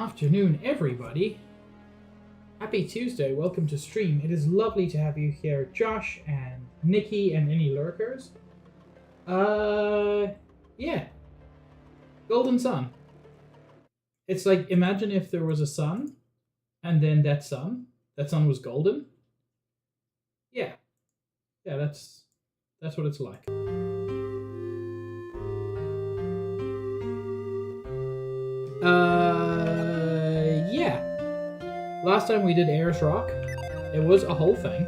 afternoon, everybody. Happy Tuesday. Welcome to stream. It is lovely to have you here, Josh and Nikki and any lurkers. Yeah. Golden Sun. It's like, imagine if there was a sun, and then that sun was golden. Yeah. Yeah, that's what it's like. Yeah. Last time we did Ayers Rock, it was a whole thing.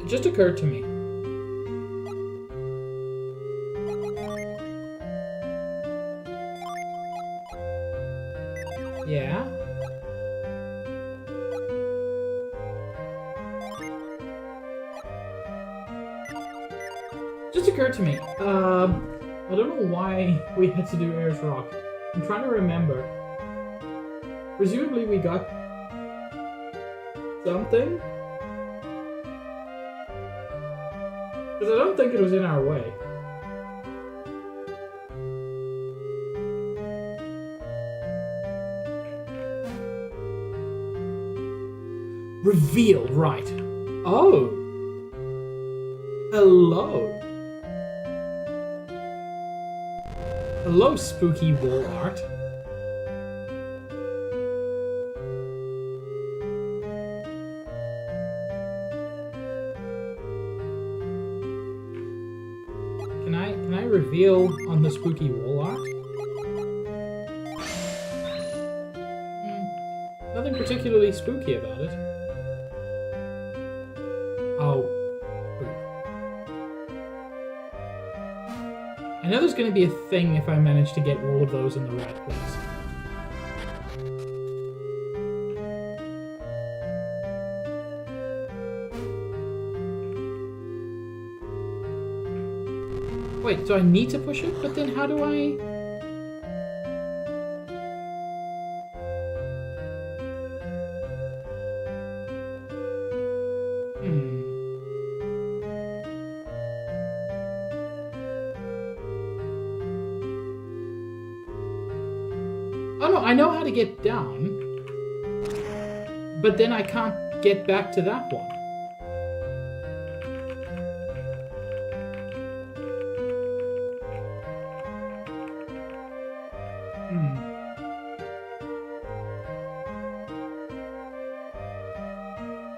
It just occurred to me. Yeah. Just occurred to me. I don't know why we had to do Ayers Rock. I'm trying to remember. Presumably we got something? Because I don't think it was in our way. Reveal, right. Oh. Hello. Hello, spooky wall art. Can I reveal on the spooky wall art? Nothing particularly spooky about it. Oh. I know there's going to be a thing if I manage to get all of those in the right place. Wait, so I need to push it? But then how do I... Oh no, I know how to get down, but then I can't get back to that one.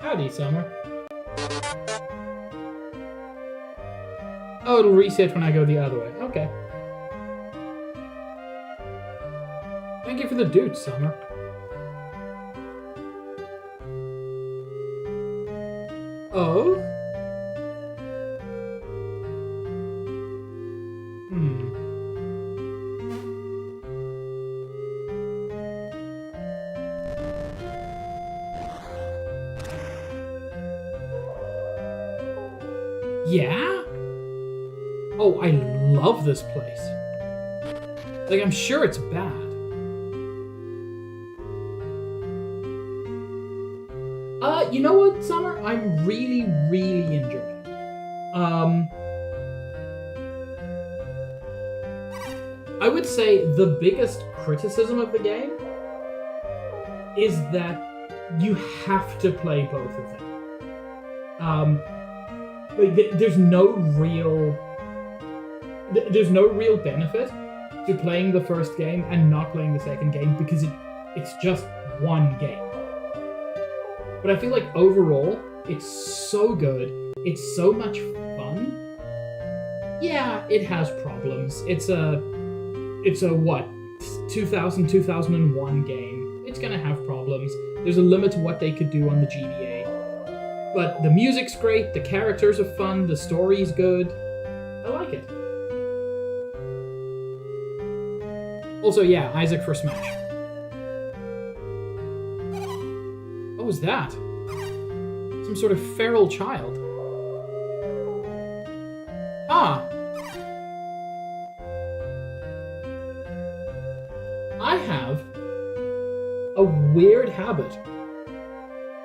Howdy, Summer. Oh, it'll reset when I go the other way. Okay. Thank you for the dude, Summer. Oh? Yeah? Oh, I love this place. Like, I'm sure it's bad. You know what, Summer? I'm really, really enjoying it. I would say the biggest criticism of the game is that you have to play both of them. Like, there's no real benefit to playing the first game and not playing the second game because it's just one game. But I feel like overall, it's so good. It's so much fun. Yeah, it has problems. It's a what? 2001 game. It's gonna have problems. There's a limit to what they could do on the GBA. But the music's great, the characters are fun, the story's good. I like it. Also, yeah, Isaac for Smash. What was that? Some sort of feral child. Ah! I have a weird habit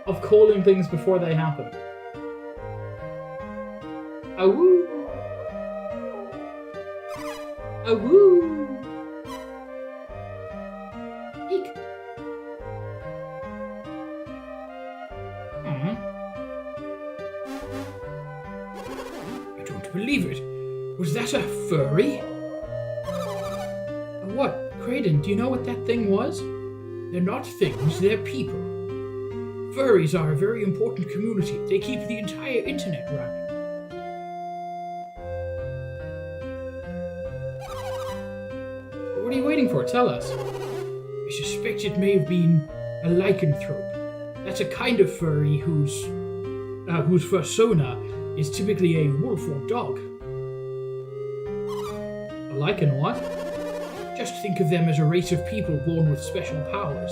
of calling things before they happen. Awoo! Awoo! Eek! I don't believe it. Was that a furry? What? Kraden, do you know what that thing was? They're not things, they're people. Furries are a very important community. They keep the entire internet running. What are you waiting for? Tell us. I suspect it may have been a lycanthrope. That's a kind of furry whose persona is typically a wolf or dog. A lycan what? Just think of them as a race of people born with special powers.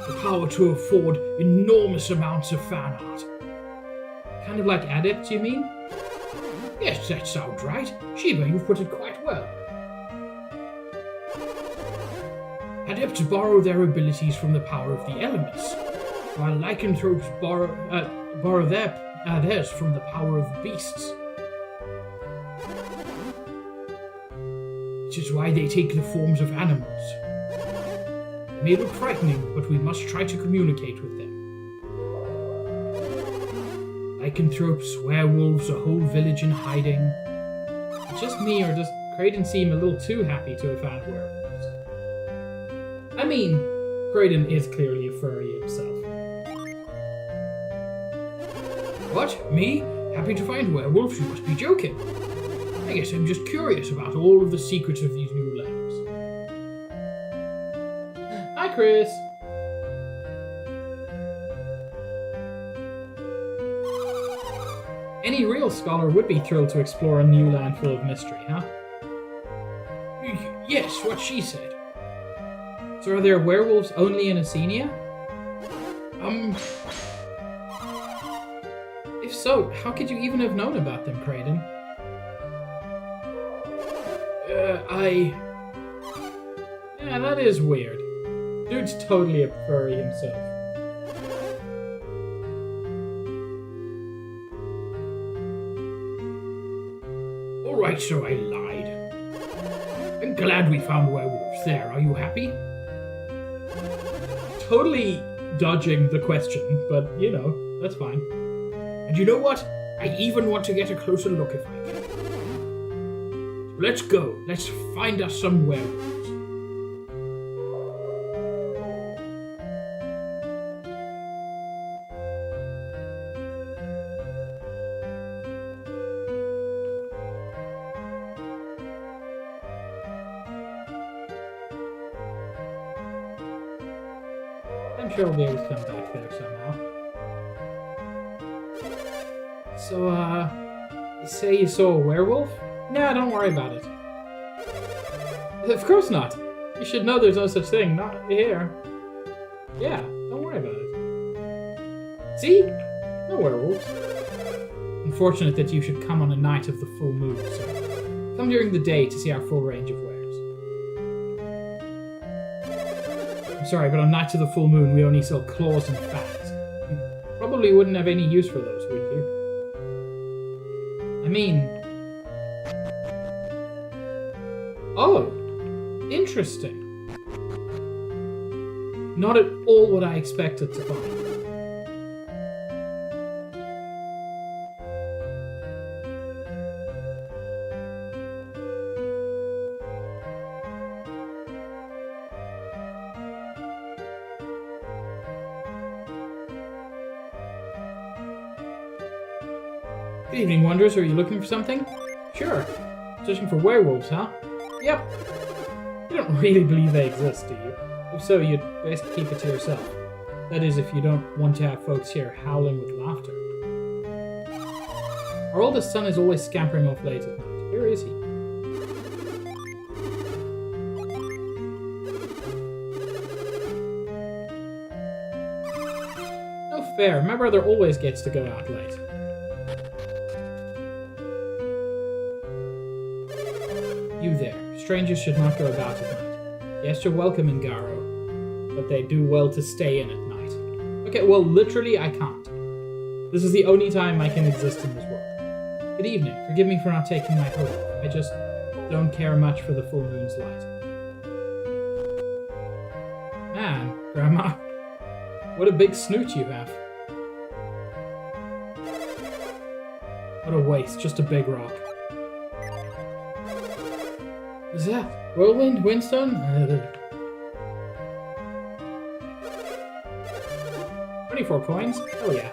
The power to afford enormous amounts of fan art. Kind of like adepts, you mean? Yes, that sounds right. Shiba, you've put it quite well. Adepts borrow their abilities from the power of the elements, while lycanthropes borrow theirs from the power of beasts. Which is why they take the forms of animals. It may look frightening, but we must try to communicate with them. Lycanthropes, werewolves, a whole village in hiding. Just me, or does Kraden seem a little too happy to have found werewolves? I mean, Kraden is clearly a furry himself. What? Me? Happy to find werewolves? You must be joking. I guess I'm just curious about all of the secrets of these new lands. Hi, Chris. Any real scholar would be thrilled to explore a new land full of mystery, huh? Yes, what she said. So are there werewolves only in Asenia? If so, how could you even have known about them, Kraden? Yeah, that is weird. Dude's totally a furry himself. Alright, so I lied. I'm glad we found werewolves there. Are you happy? Totally dodging the question, but, you know, that's fine. And you know what? I even want to get a closer look if I can. So let's go. Let's find us some werewolves. I'm sure we'll be able to come back there somehow. So, you say you saw a werewolf? Nah, don't worry about it. Of course not. You should know there's no such thing. Not here. Yeah, don't worry about it. See? No werewolves. Unfortunate that you should come on a night of the full moon, so come during the day to see our full range of wares. I'm sorry, but on nights of the full moon, we only sell claws and fangs. You probably wouldn't have any use for those, would you? I mean... Oh! Interesting. Not at all what I expected to find. Good evening, Wonders. Are you looking for something? Sure. Searching for werewolves, huh? Yep. You don't really believe they exist, do you? If so, you'd best keep it to yourself. That is, if you don't want to have folks here howling with laughter. Our oldest son is always scampering off late at night. Where is he? No fair. My brother always gets to go out late. You there. Strangers should not go about at night. Yes, you're welcome in Garo, but they do well to stay in at night. Okay, well, literally, I can't. This is the only time I can exist in this world. Good evening. Forgive me for not taking my hood off. I just don't care much for the full moon's light. Man, Grandma, what a big snoot you have. What a waste, just a big rock. Is that whirlwind, windstone? 24 coins? Hell yeah.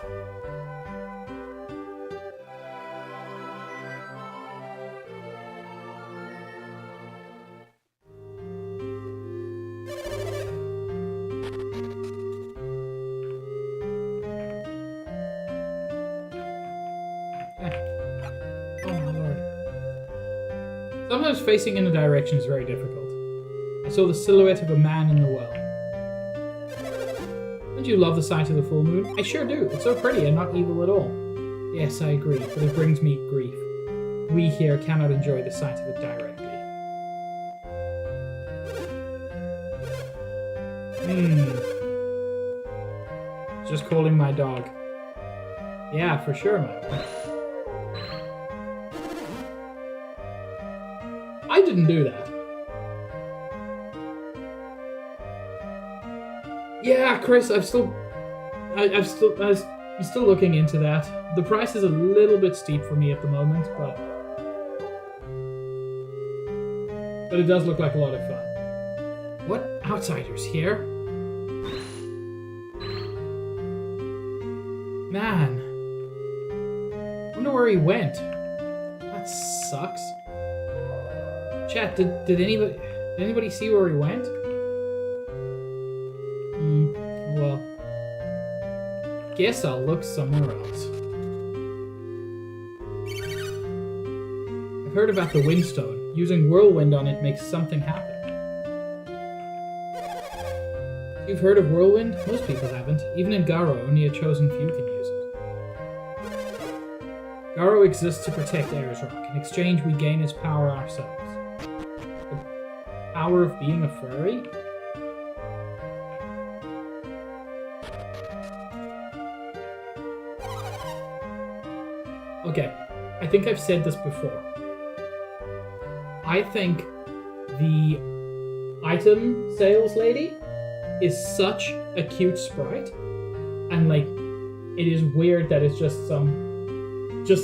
Sometimes facing in a direction is very difficult. I saw the silhouette of a man in the well. Don't you love the sight of the full moon? I sure do. It's so pretty and not evil at all. Yes, I agree, but it brings me grief. We here cannot enjoy the sight of it directly. Just calling my dog. Yeah, for sure, man. I didn't do that. Yeah, Chris, I'm still looking into that. The price is a little bit steep for me at the moment, but it does look like a lot of fun. What outsiders here? Man, wonder where he went. That sucks. Chat, did anybody see where he went? Well, guess I'll look somewhere else. I've heard about the Windstone. Using Whirlwind on it makes something happen. You've heard of Whirlwind? Most people haven't. Even in Garo, only a chosen few can use it. Garo exists to protect Aerisrock. In exchange, we gain its power ourselves. Power of being a furry? Okay, I think I've said this before. I think the item sales lady is such a cute sprite, and like, it is weird that it's just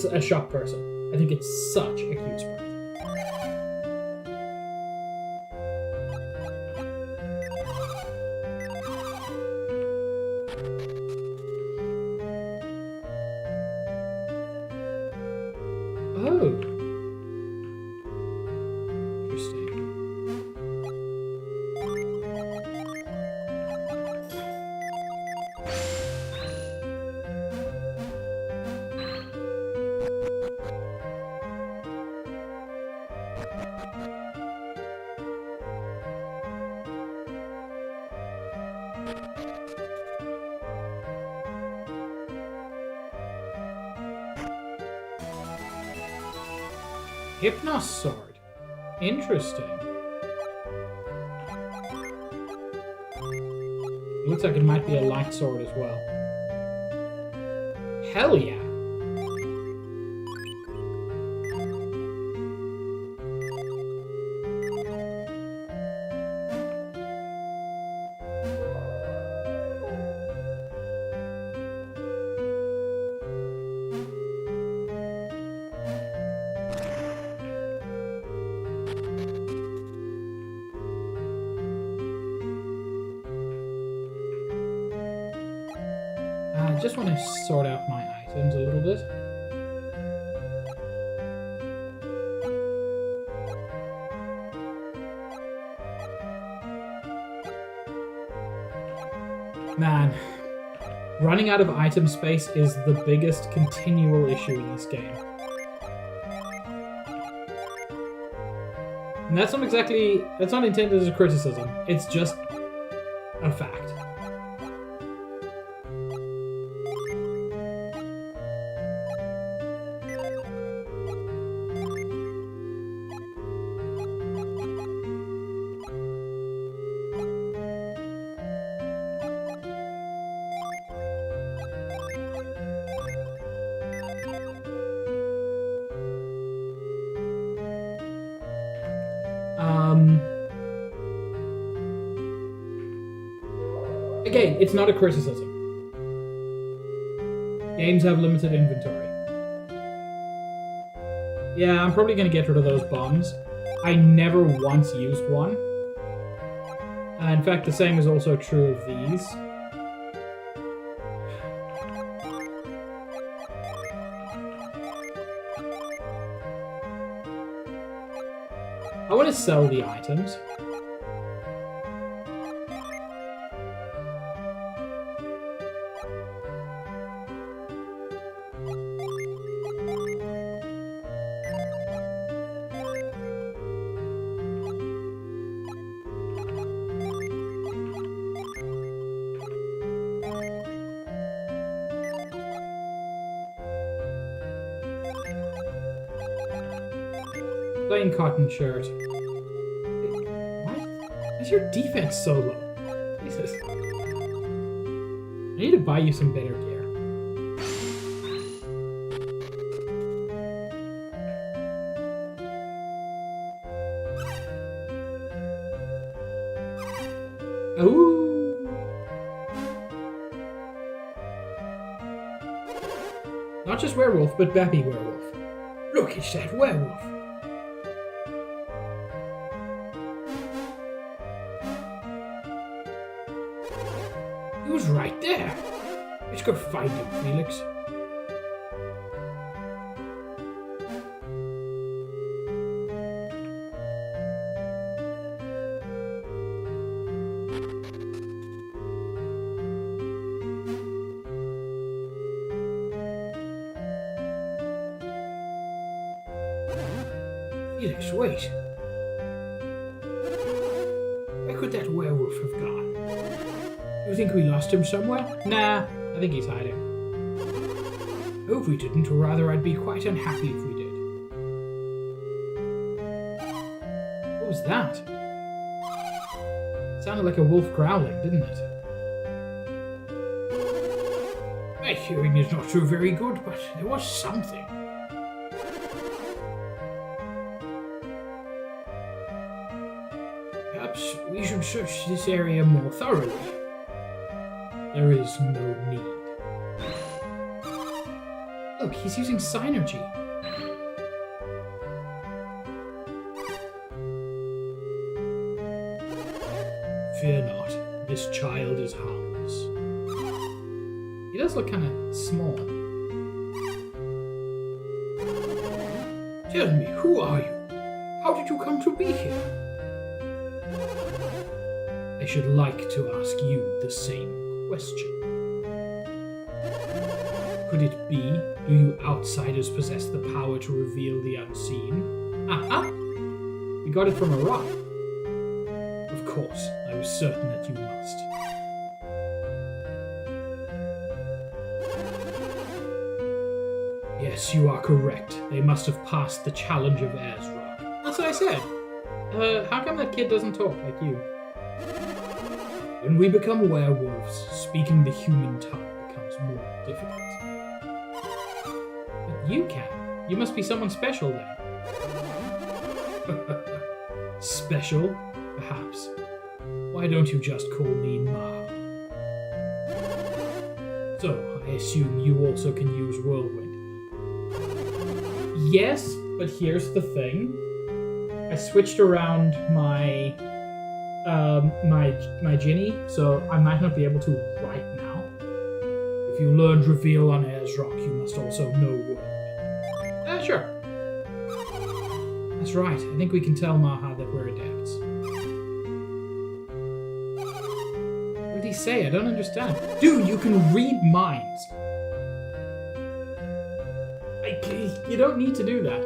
a shop person. I think it's such a cute sprite. Hypnos sword. Interesting. Looks like it might be a light sword as well. Hell yeah. I just want to sort out my items a little bit. Man, running out of item space is the biggest continual issue in this game. And that's not intended as a criticism, it's just a fact. Again, it's not a criticism. Games have limited inventory. Yeah, I'm probably going to get rid of those bombs. I never once used one. In fact, the same is also true of these. I want to sell the items. Plain cotton shirt. What? Why is your defense so low? Jesus. I need to buy you some better gear. Ooh. Not just werewolf, but Bappy werewolf. Look, it's that werewolf. He was right there. Let's go find him, Felix. Felix, wait. Where could that werewolf have gone? You think we lost him somewhere? Nah, I think he's hiding. Hope we didn't, or rather I'd be quite unhappy if we did. What was that? It sounded like a wolf growling, didn't it? My hearing is not so very good, but there was something. Perhaps we should search this area more thoroughly. There is no need. Look, he's using Synergy. Fear not, this child is harmless. He does look kind of small. Tell me, who are you? How did you come to be here? I should like to ask you the same question. Could it be, do you outsiders possess the power to reveal the unseen? Aha! We got it from a rock. Of course, I was certain that you must. Yes, you are correct. They must have passed the challenge of Ayers Rock. That's what I said. How come that kid doesn't talk like you? When we become werewolves, speaking the human tongue becomes more difficult. But you can. You must be someone special then. Special? Perhaps. Why don't you just call me Ma? So, I assume you also can use Whirlwind. Yes, but here's the thing. I switched around my my Ginny, so I might not be able to right now. If you learned Reveal on Ayers Rock, you must also know Whirlwind. Sure. That's right. I think we can tell Maha that we're adepts. What did he say? I don't understand. Dude, you can read minds. You don't need to do that.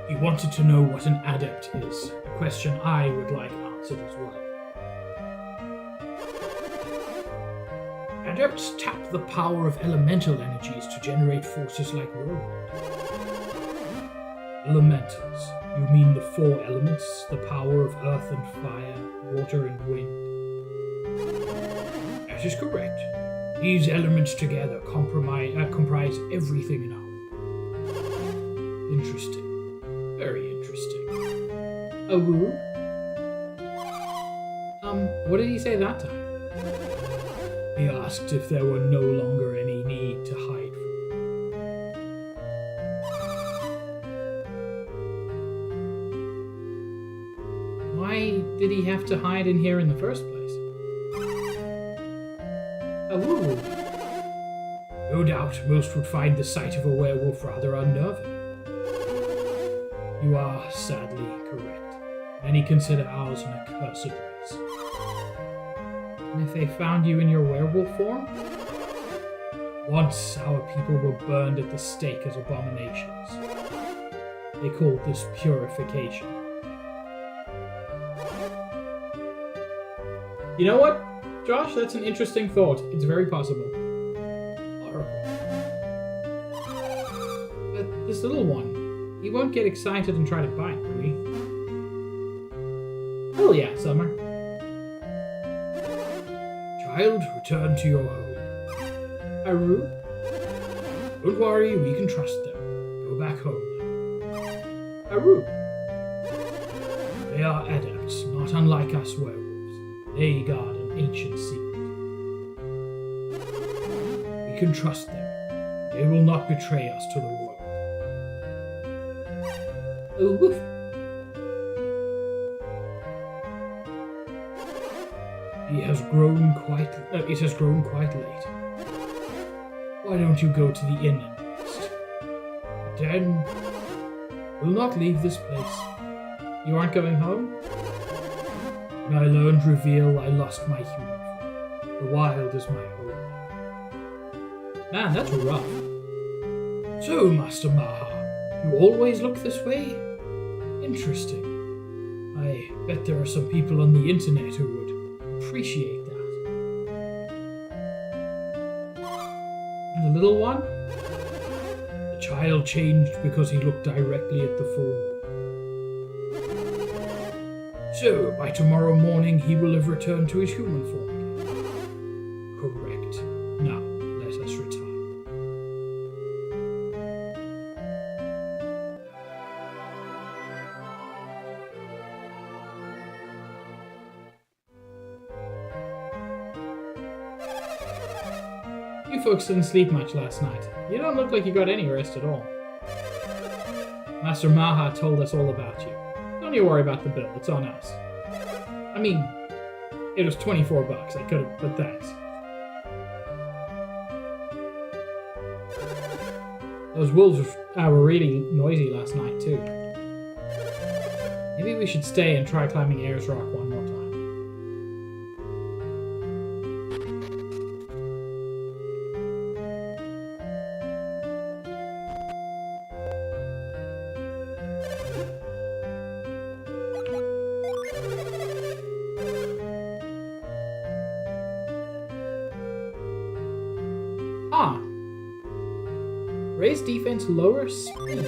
He wanted to know what an adept is, a question I would like answered as well. Adepts tap the power of elemental energies to generate forces like whirlwind. Elementals. You mean the four elements, the power of earth and fire, water and wind? That is correct. These elements together comprise everything in our world. Interesting. Very A woo? What did he say that time? He asked if there were no longer any need to hide from me. Why did he have to hide in here in the first place? A woo. No doubt most would find the sight of a werewolf rather unnerving. You are sadly correct. Many consider ours an accursed race. And if they found you in your werewolf form? Once our people were burned at the stake as abominations. They called this purification. You know what, Josh? That's an interesting thought. It's very possible. But this little one, he won't get excited and try to bite, will he? Hell yeah, Summer. Child, return to your home. Haru? Don't worry, we can trust them. Go back home now. Haru? They are adepts, not unlike us werewolves. They guard an ancient secret. We can trust them. They will not betray us to the world. Oh, woof. It has grown quite late. Why don't you go to the inn and rest? Then, we'll not leave this place. You aren't going home? When I learned Reveal, I lost my human form. The wild is my home. Man, that's rough. So, Master Maha, you always look this way? Interesting. I bet there are some people on the internet who would appreciate that. And the little one? The child changed because he looked directly at the full moon. So, by tomorrow morning he will have returned to his human form again. Correct. Now, let us retire. You folks didn't sleep much last night. You don't look like you got any rest at all. Master Maha told us all about you. Don't you worry about the bill, it's on us. I mean, it was $24. I could've, but thanks. Those wolves were really noisy last night, too. Maybe we should stay and try climbing Ayers Rock one more time. Ah! Raise defense, lower speed.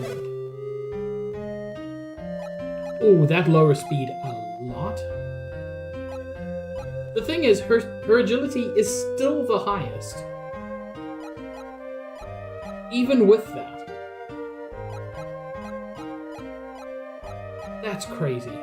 Oh, that lower speed a lot. The thing is, her agility is still the highest. Even with that. That's crazy.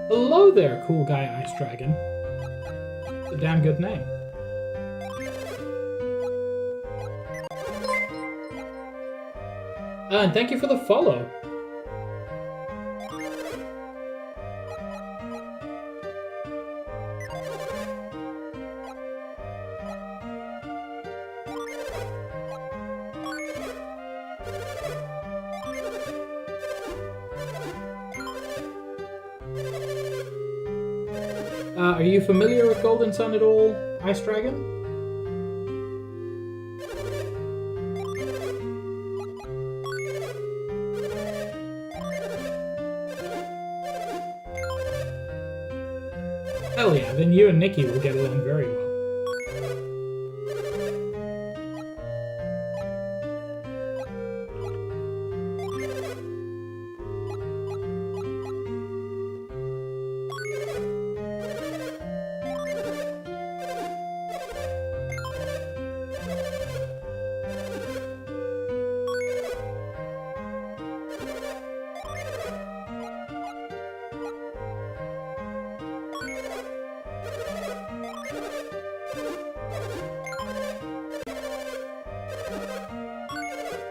Hello there, cool guy Ice Dragon. It's a damn good name. And thank you for the follow. Are you familiar with Golden Sun at all, Ice Dragon? Hell yeah, then you and Nikki will get along very well.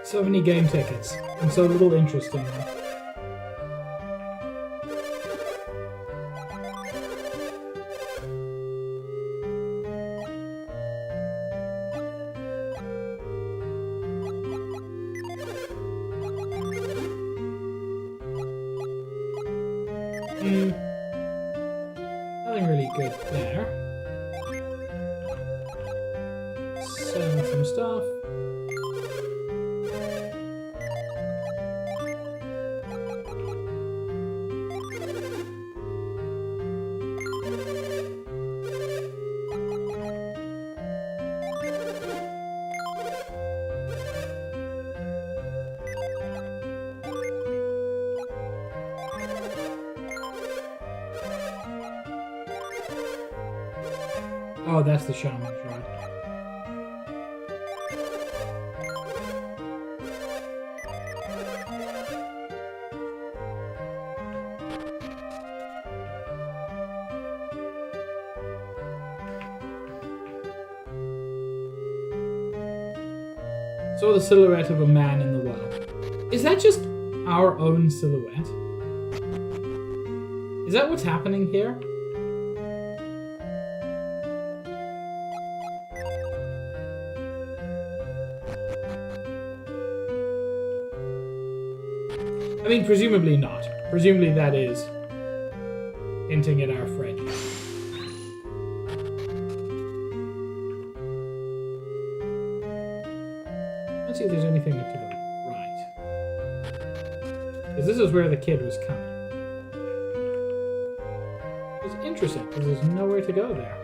So many game tickets, and so little interest in them. Nothing really good there. Selling some stuff. Oh, that's the shaman's ride. Saw the silhouette of a man in the well. Is that just our own silhouette? Is that what's happening here? I mean, presumably not. Presumably that is hinting at our friend. Let's see if there's anything to the right. Because this is where the kid was coming. It's interesting, because there's nowhere to go there.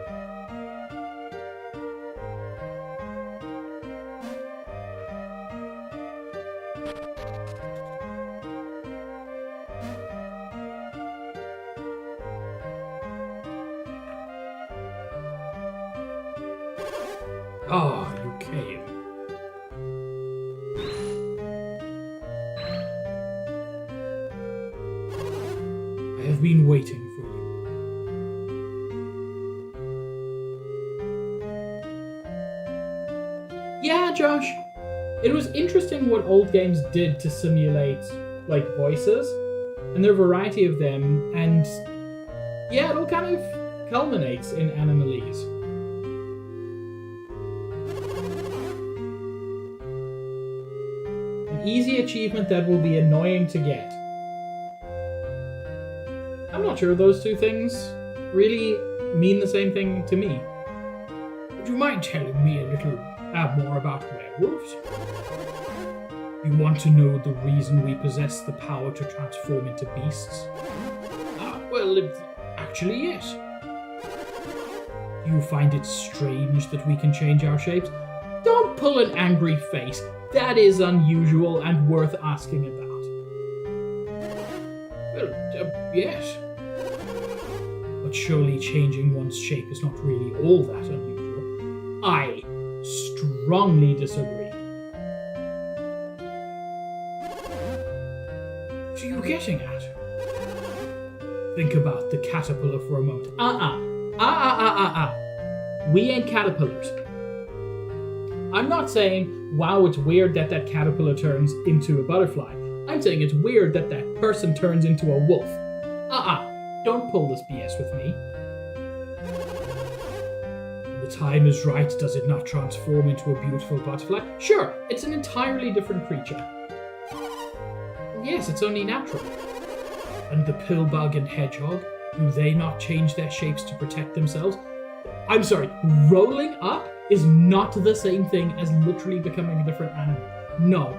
Oh, you came. I have been waiting for you. Yeah, Josh. It was interesting what old games did to simulate, like, voices. And there are a variety of them, and yeah, it all kind of culminates in Animalese. Easy achievement that will be annoying to get. I'm not sure those two things really mean the same thing to me. Would you mind telling me a little more about werewolves? You want to know the reason we possess the power to transform into beasts? Well, actually, yes. Do you find it strange that we can change our shapes? Don't pull an angry face. That is unusual and worth asking about. Well, yes. But surely changing one's shape is not really all that unusual. I strongly disagree. What are you getting at? Think about the caterpillar for a moment. We ain't caterpillars. I'm not saying, wow, it's weird that that caterpillar turns into a butterfly. I'm saying it's weird that that person turns into a wolf. Don't pull this BS with me. When the time is right, does it not transform into a beautiful butterfly? Sure, it's an entirely different creature. Yes, it's only natural. And the pillbug and hedgehog, Do they not change their shapes to protect themselves? I'm sorry, rolling up is not the same thing as literally becoming a different animal. No.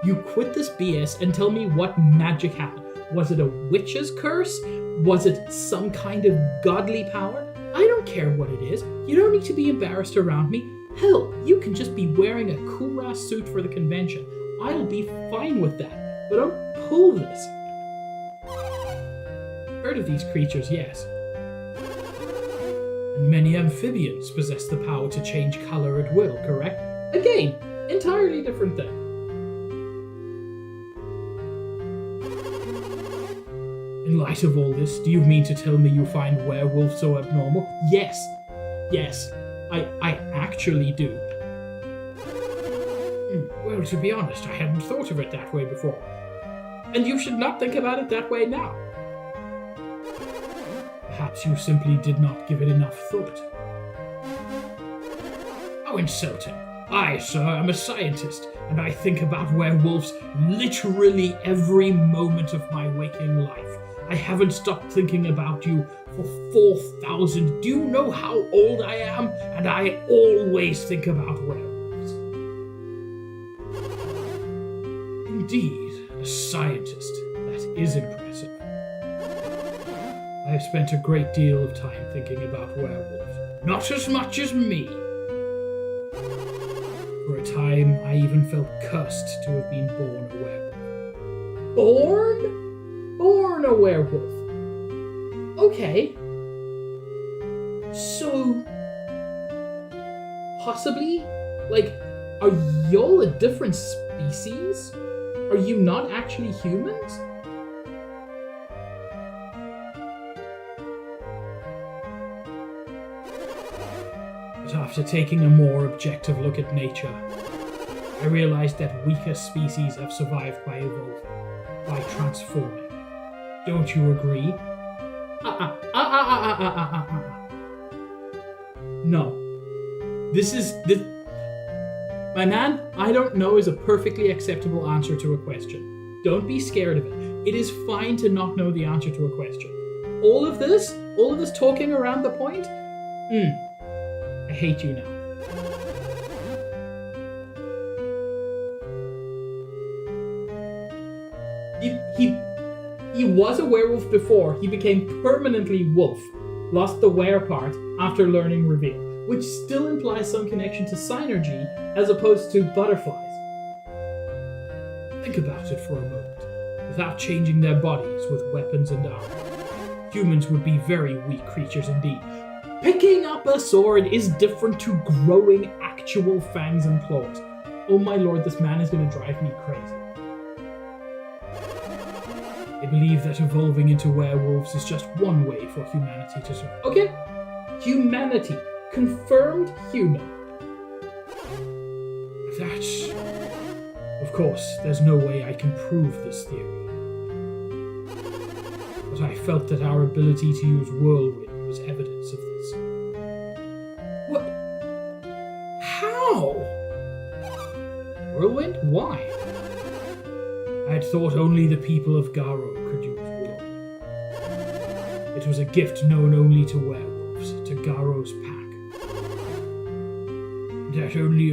You quit this BS and tell me what magic happened. Was it a witch's curse? Was it some kind of godly power? I don't care what it is. You don't need to be embarrassed around me. Hell, you can just be wearing a cool-ass suit for the convention. I'll be fine with that. But don't pull this. Heard of these creatures, yes. And many amphibians possess the power to change color at will, correct? Again, entirely different thing. In light of all this, do you mean to tell me you find werewolves so abnormal? Yes. Yes. I actually do. Well, to be honest, I hadn't thought of it that way before. And you should not think about it that way now. Perhaps you simply did not give it enough thought. How insulting. I, sir, am a scientist, and I think about werewolves literally every moment of my waking life. I haven't stopped thinking about you for 4,000. Do you know how old I am? And I always think about werewolves. Indeed, a scientist. That is impressive. I have spent a great deal of time thinking about werewolves. Not as much as me. For a time, I even felt cursed to have been born a werewolf. Born a werewolf. Okay. So, possibly, like, are y'all a different species? Are you not actually humans? But after taking a more objective look at nature, I realized that weaker species have survived by evolving, by transforming. Don't you agree? No. This. My man, I don't know is a perfectly acceptable answer to a question. Don't be scared of it. It is fine to not know the answer to a question. All of this talking around the point? I hate you now. He was a werewolf before. He became permanently wolf. Lost the were part after learning reveal, which still implies some connection to synergy as opposed to butterflies. Think about it for a moment. Without changing their bodies with weapons and armor, humans would be very weak creatures indeed. Picking up a sword is different to growing actual fangs and claws. Oh my lord, this man is going to drive me crazy. I believe that evolving into werewolves is just one way for humanity to survive. Okay, humanity. Confirmed human. That's... Of course, there's no way I can prove this theory. But I felt that our ability to use whirlwind was evidence of this. What? How? Whirlwind? Why? I had thought only the people of Garo could use whirlwind. It was a gift known only to werewolves, to Garo's pack. That only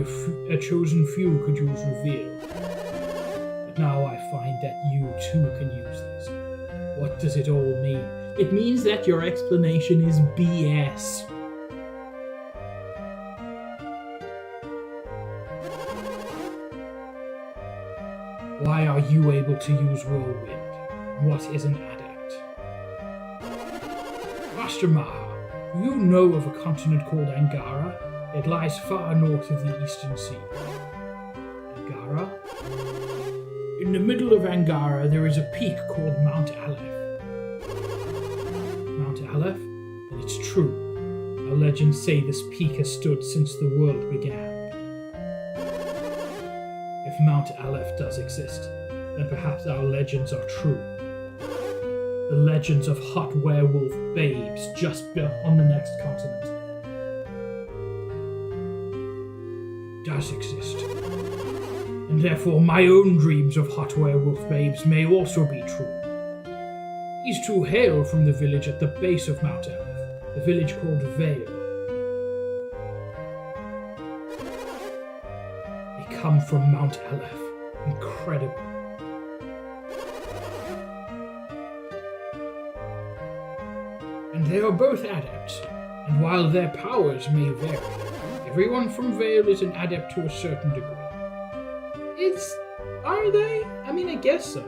a chosen few could use reveal. But now I find that you too can use this. What does it all mean? It means that your explanation is BS. Why are you able to use whirlwind? What is an adept? Master Maha, do you know of a continent called Angara? It lies far north of the Eastern Sea. Angara? In the middle of Angara, there is a peak called Mount Aleph. Mount Aleph? And it's true. Our legends say this peak has stood since the world began. If Mount Aleph does exist, then perhaps our legends are true. The legends of hot werewolf babes just on the next continent. Does exist. And therefore my own dreams of hot werewolf babes may also be true. These two hail from the village at the base of Mount Aleph, the village called Vale. They come from Mount Aleph. Incredible. And they are both adepts, and while their powers may vary, everyone from Vale is an adept to a certain degree. Are they? I mean, I guess so.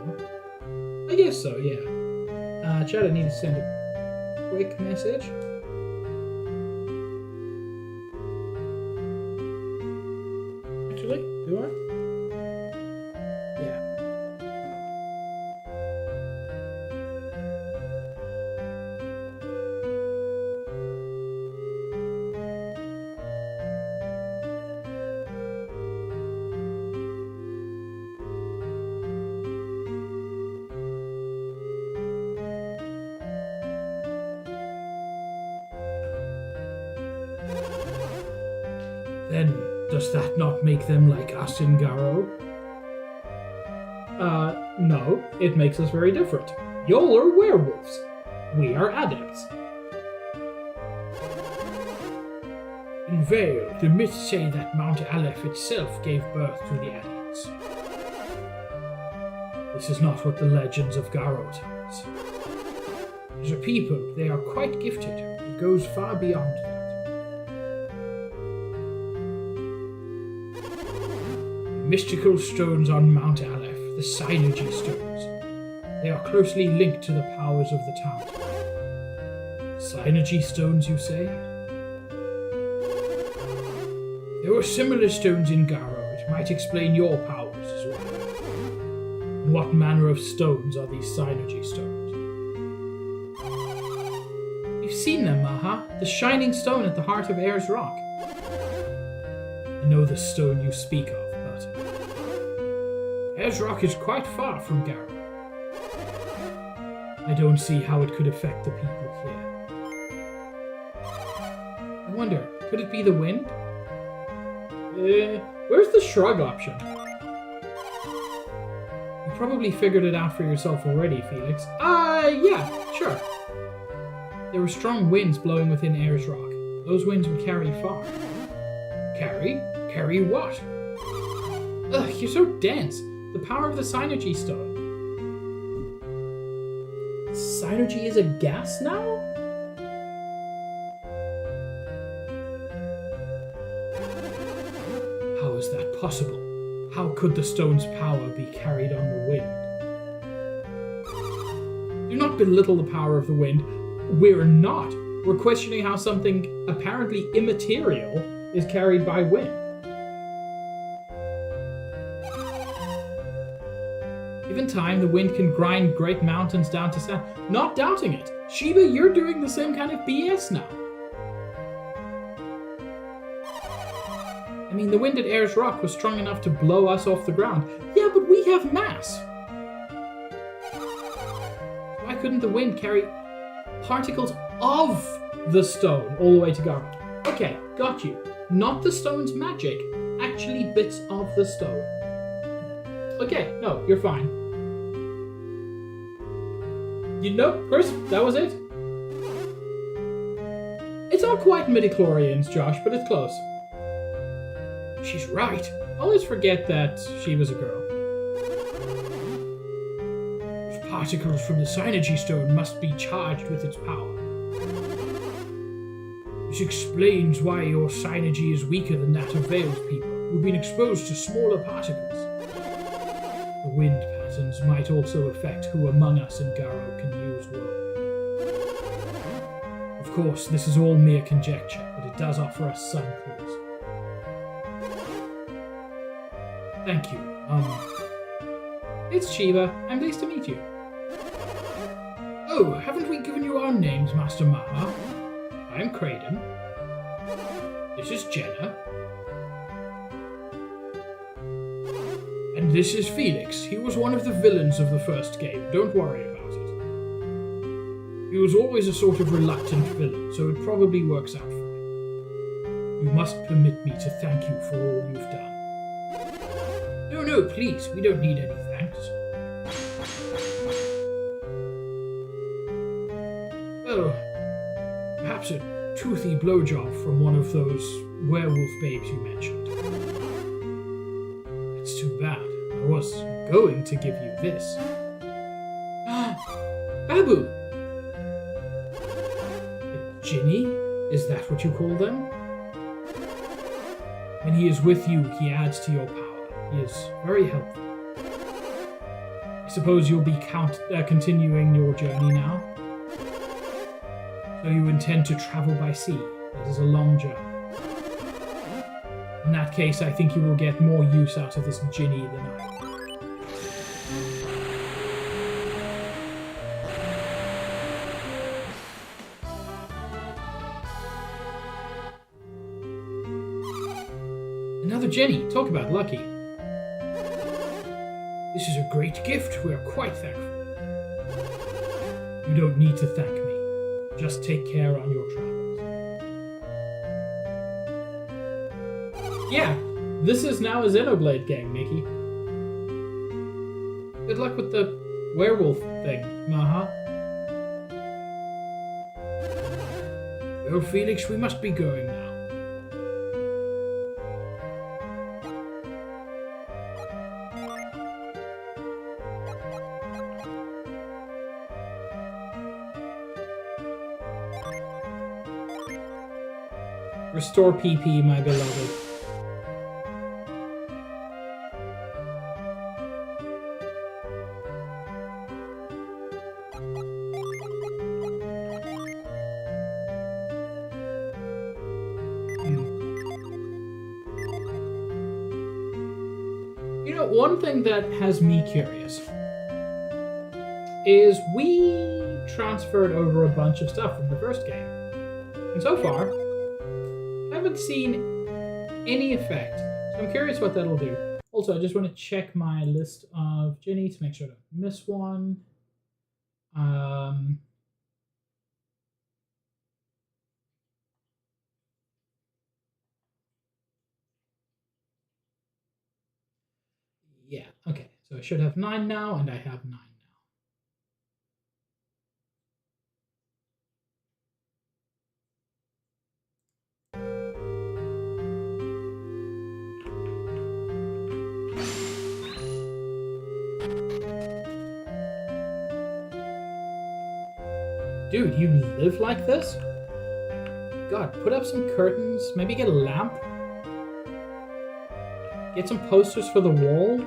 Yeah. Chad, I need to send a quick message. Actually, do I? Yeah. Then, does that not make them like us in Garo? No, it makes us very different. Y'all are werewolves. We are adepts. In Vale, the myths say that Mount Aleph itself gave birth to the adepts. This is not what the legends of Garo tell us. As a people, they are quite gifted. It goes far beyond that. Mystical stones on Mount Aleph, the Synergy stones. They are closely linked to the powers of the town. Synergy stones, you say? There were similar stones in Garo. It might explain your powers as well. And what manner of stones are these Synergy stones? You've seen them, Maha. The shining stone at the heart of Ayers Rock. I know the stone you speak of. Ayers Rock is quite far from Garo. I don't see how it could affect the people here. I wonder, could it be the wind? Where's the shrug option? You probably figured it out for yourself already, Felix. Yeah, sure. There were strong winds blowing within Ayers Rock. Those winds would carry far. Carry? Carry what? Ugh, you're so dense. The power of the Synergy stone. Synergy is a gas now? How is that possible? How could the stone's power be carried on the wind? Do not belittle the power of the wind. We're not. We're questioning how something apparently immaterial is carried by wind. Given time, the wind can grind great mountains down to sand. Not doubting it. Sheba, you're doing the same kind of BS now. I mean, the wind at Ayers Rock was strong enough to blow us off the ground. Yeah, but we have mass. Why couldn't the wind carry particles of the stone all the way to Garo? Okay, got you. Not the stone's magic. Actually bits of the stone. Okay, no, you're fine. You know, Chris, that was it. It's not quite midichlorians, Josh, but it's close. She's right. I always forget that she was a girl. Those particles from the Synergy stone must be charged with its power. This explains why your Synergy is weaker than that of Vale's people, who've been exposed to smaller particles. The wind patterns might also affect who among us in Garo can use whirlwind. Of course, this is all mere conjecture, but it does offer us some clues. Thank you. It's Sheba. I'm pleased to meet you. Oh, haven't we given you our names, Master Maha? I'm Kraden. This is Jenna. And this is Felix. He was one of the villains of the first game. Don't worry about it. He was always a sort of reluctant villain, so it probably works out fine. You must permit me to thank you for all you've done. No, please. We don't need any thanks. Oh, perhaps a toothy blowjob from one of those werewolf babes you mentioned. It's too bad. I was going to give you this. Babu! A Jinny? Is that what you call them? When he is with you, he adds to your power. He is very helpful. I suppose you'll be continuing your journey now? So you intend to travel by sea. It is a long journey. In that case, I think you will get more use out of this Jinny than I will. Another Jinny. Talk about lucky. This is a great gift. We are quite thankful. You don't need to thank me. Just take care on your travels. Yeah, this is now a Xenoblade game, Mickey. Good luck with the werewolf thing, Maha. Well, Felix, we must be going now. Restore PP, my beloved. You know, one thing that has me curious is we transferred over a bunch of stuff from the first game. And so far, I haven't seen any effect. So I'm curious what that'll do. Also, I just want to check my list of Jinny to make sure I don't miss one. Yeah, okay. So I should have 9 now, and I have 9 now. Dude, you live like this? God, put up some curtains, maybe get a lamp? Get some posters for the wall?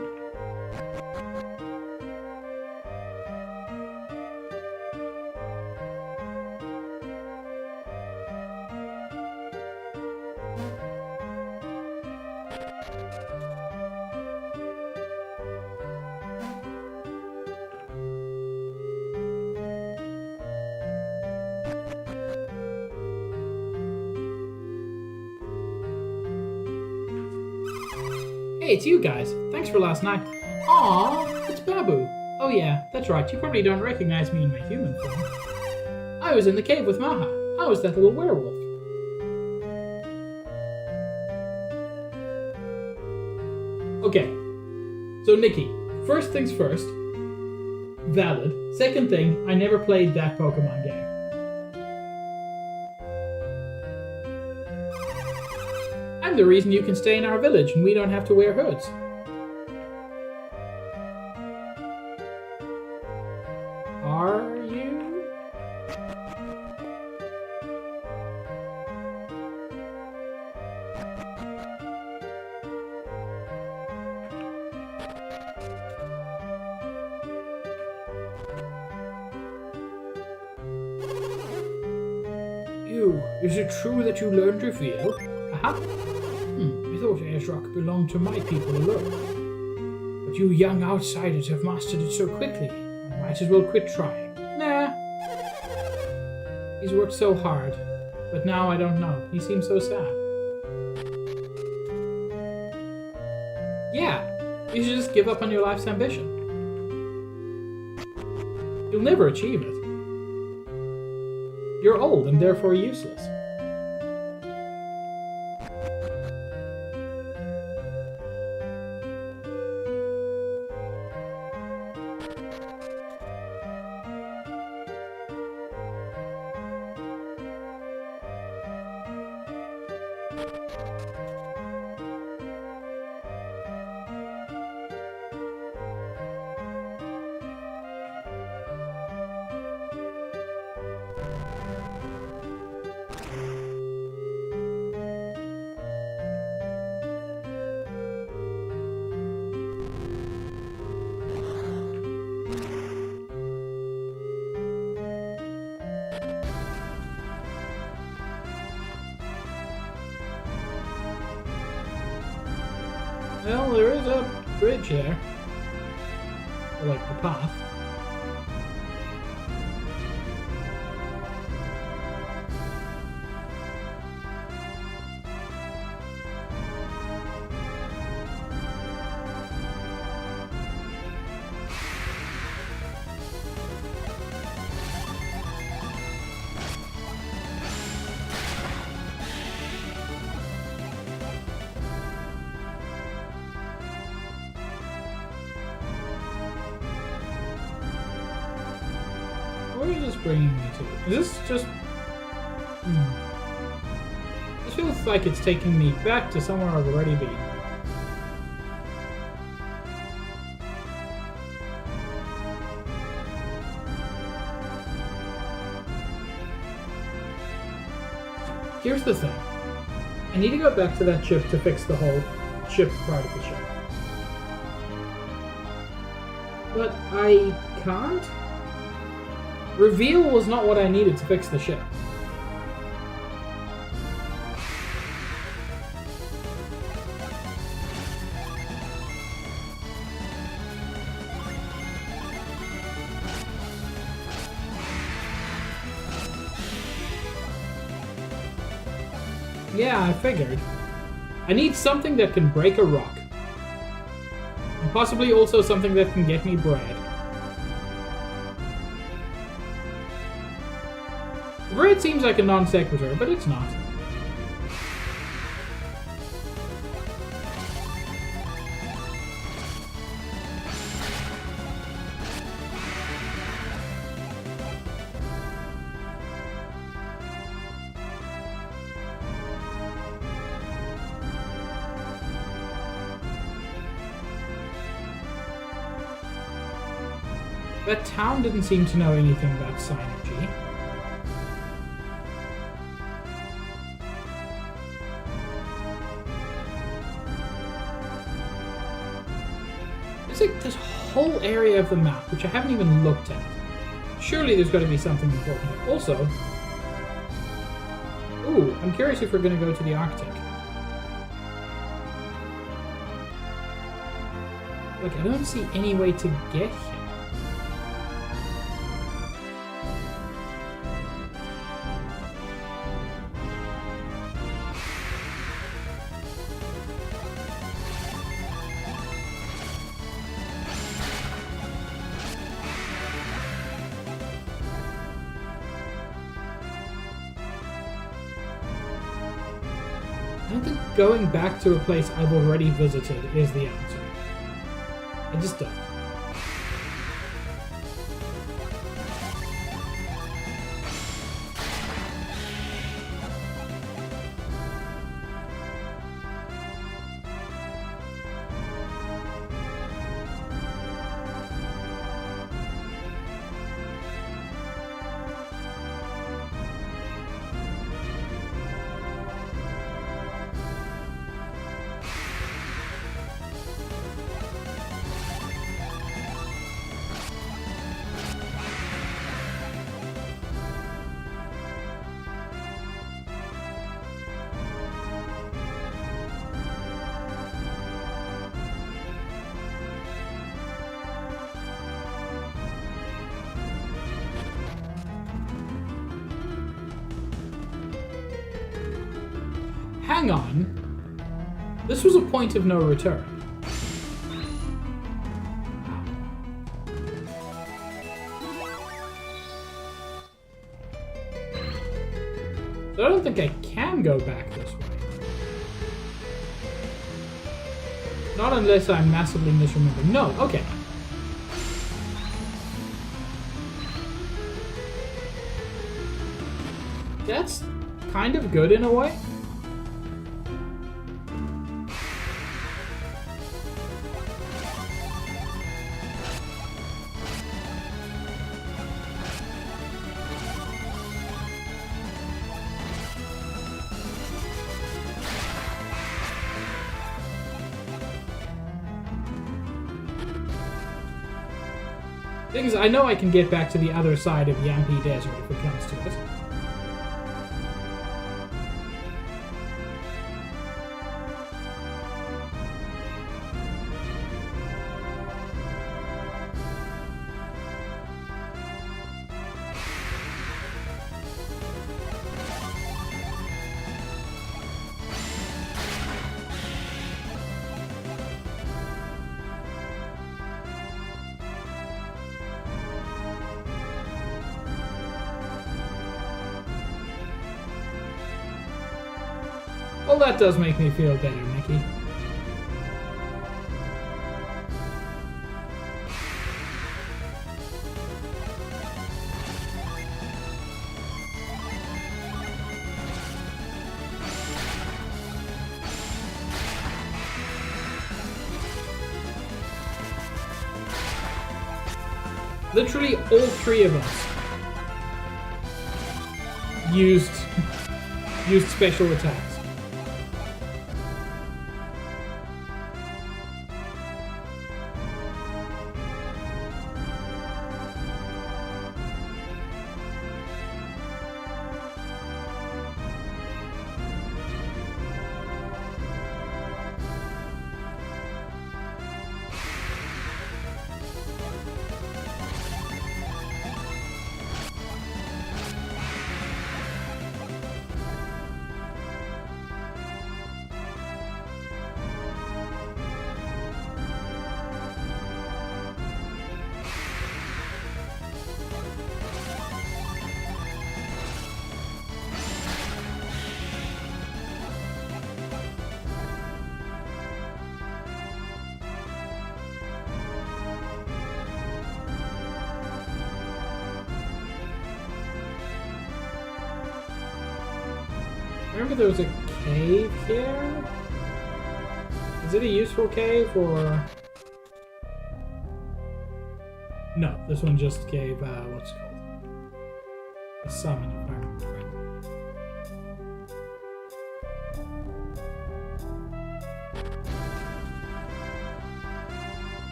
Hey, it's you guys. Thanks for last night. Aww, it's Babu. Oh yeah, that's right. You probably don't recognize me in my human form. I was in the cave with Maha. I was that little werewolf. Okay, so Nikki, first things first. Valid. Second thing, I never played that Pokemon game. I'm the reason you can stay in our village and we don't have to wear hoods. Are you? Ew, is it true that you learned Reveal? Aha. I thought Azerock belonged to my people alone. But you young outsiders have mastered it so quickly, I might as well quit trying. Nah. He's worked so hard, but now I don't know. He seems so sad. Yeah, you should just give up on your life's ambition. You'll never achieve it. You're old and therefore useless. Well, there is a bridge there. Or like the path. Where is this bringing me to? Is this just... This feels like it's taking me back to somewhere I've already been. Here's the thing. I need to go back to that ship to fix the whole ship part of the ship. But I can't? Reveal was not what I needed to fix the ship. Yeah, I figured. I need something that can break a rock. And possibly also something that can get me bread. Bread seems like a non sequitur, but it's not. That town didn't seem to know anything about Psynergy. There's like this whole area of the map which I haven't even looked at. Surely there's got to be something important here. Also, ooh, I'm curious if we're going to go to the Arctic. Like, I don't see any way to get here. I don't think going back to a place I've already visited is the answer. I just don't. Hang on. This was a point of no return. So I don't think I can go back this way. Not unless I'm massively misremembering. No, okay. That's kind of good in a way. Things I know I can get back to the other side of Yampi Desert if it comes to it. Well, that does make me feel better, Mickey. Literally all three of us used special attacks. Remember there was a cave here? Is it a useful cave or... No, this one just gave, what's it called? A summon, if I remember correctly.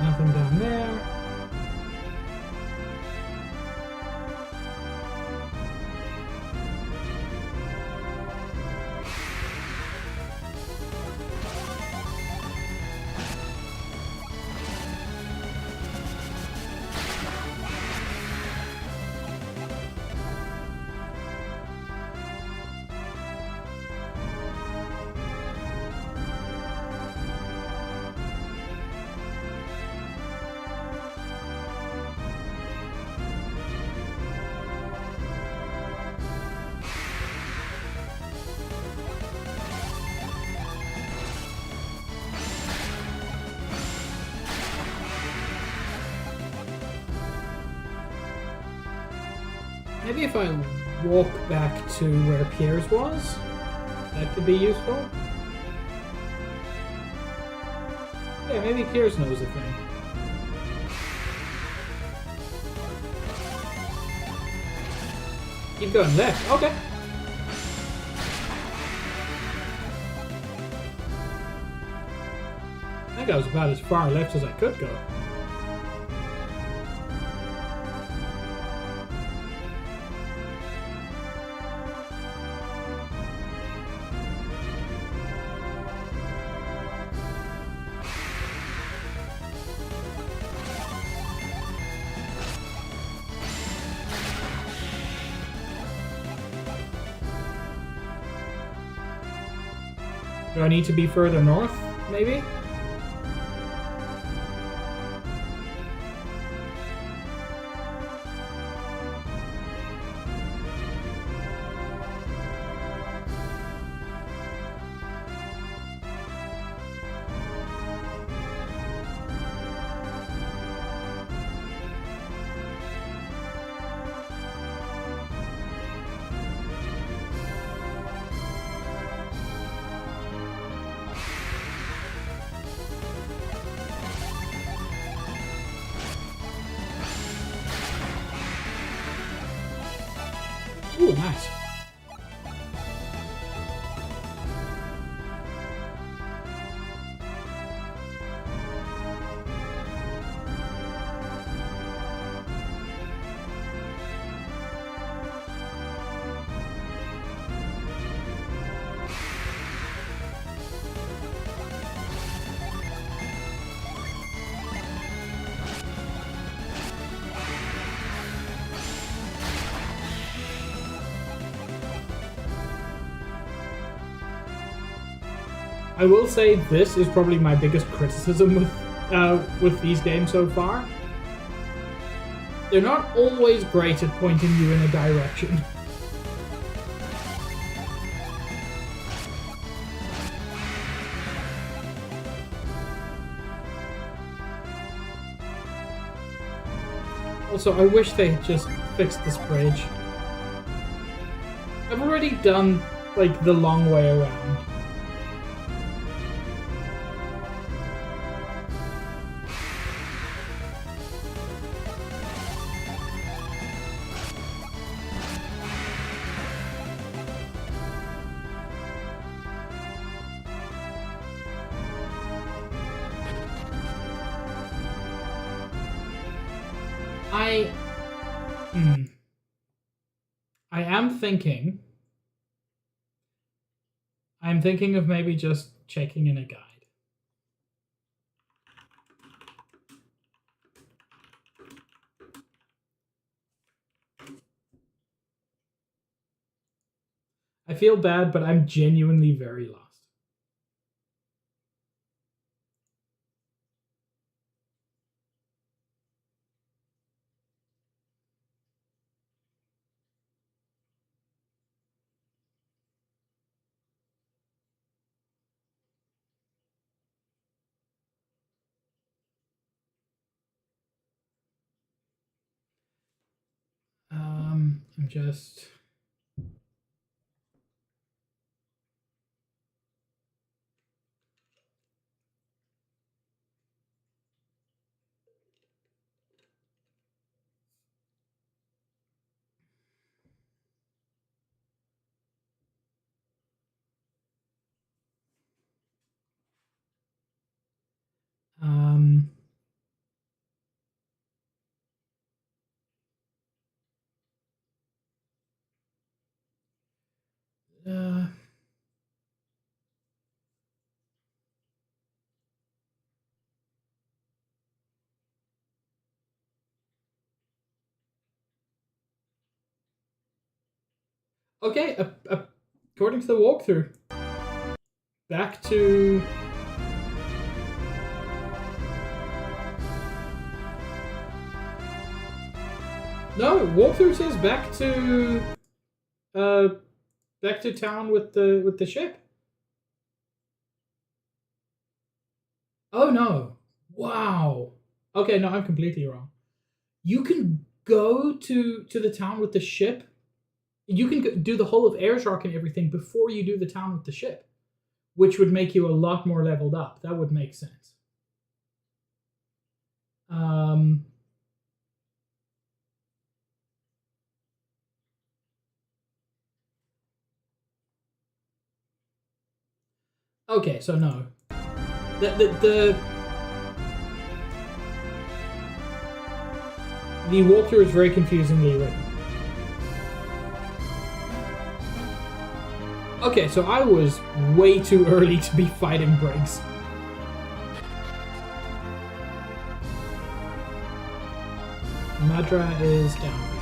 Nothing down there. Maybe if I walk back to where Piers was, that could be useful. Yeah, maybe Piers knows a thing. Keep going left. Okay. I think I was about as far left as I could go. Do I need to be further north, maybe? Ooh, nice. I will say this is probably my biggest criticism with these games so far. They're not always great at pointing you in a direction. Also, I wish they had just fixed this bridge. I've already done, like, the long way around. I'm thinking of maybe just checking in a guide. I feel bad, but I'm genuinely very lost. I'm just... Okay, according to the walkthrough, back to... No, walkthrough says back to town with the ship. Oh no! Wow. Okay, no, I'm completely wrong. You can go to the town with the ship. You can do the whole of Airshark and everything before you do the town with the ship, which would make you a lot more leveled up. That would make sense. Okay, so no. The walkthrough is very confusingly written. Okay, so I was way too early to be fighting Briggs. Madra is down here.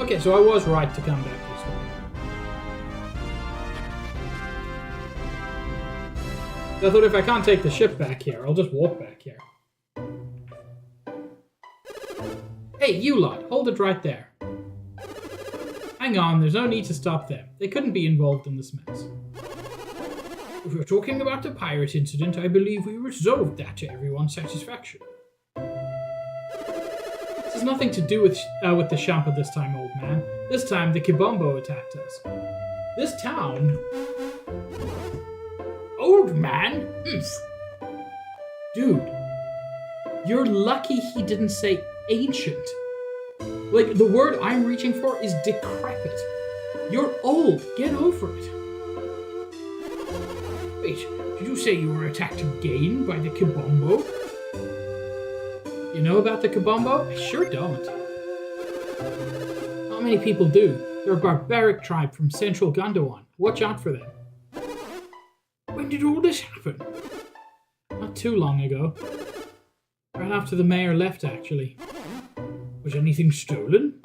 Okay, so I was right to come back this way. I thought if I can't take the ship back here, I'll just walk back here. Hey, you lot, hold it right there. Hang on, there's no need to stop them. They couldn't be involved in this mess. If we're talking about the pirate incident, I believe we resolved that to everyone's satisfaction. This has nothing to do with the Shampa this time, old man. This time, the Kibombo attacked us. This town... Old man? Dude, you're lucky he didn't say ancient. Like, the word I'm reaching for is decrepit. You're old. Get over it. Wait, did you say you were attacked again by the Kibombo? You know about the Kibombo? I sure don't. Not many people do. They're a barbaric tribe from central Gondwan. Watch out for them. When did all this happen? Not too long ago. Right after the mayor left, actually. Was anything stolen?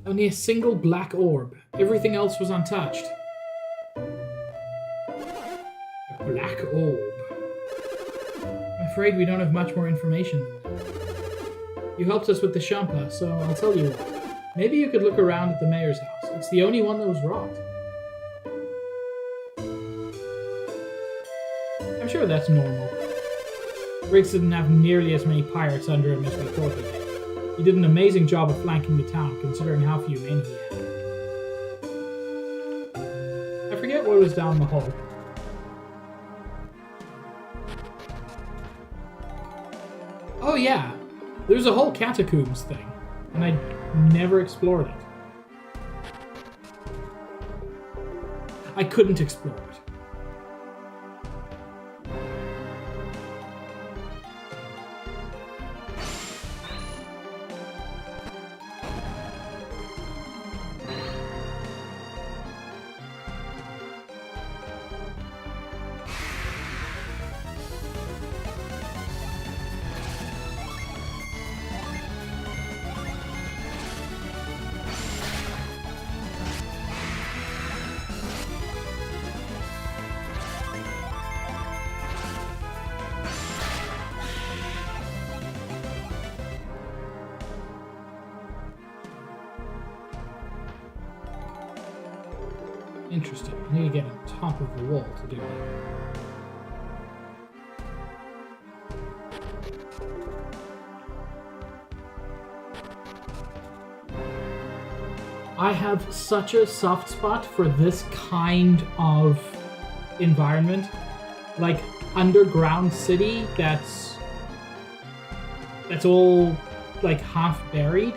Only a single black orb. Everything else was untouched. A black orb. I'm afraid we don't have much more information than that. You helped us with the Shampa, so I'll tell you what. Maybe you could look around at the mayor's house. It's the only one that was robbed. I'm sure that's normal. Briggs didn't have nearly as many pirates under him as we thought he did. He did an amazing job of flanking the town, considering how few men he had. I forget what was down the hall. Oh yeah, there's a whole catacombs thing, and I never explored it. I couldn't explore it. Interesting. I need to get on top of the wall to do that. I have such a soft spot for this kind of environment. Like, underground city that's all, like, half buried.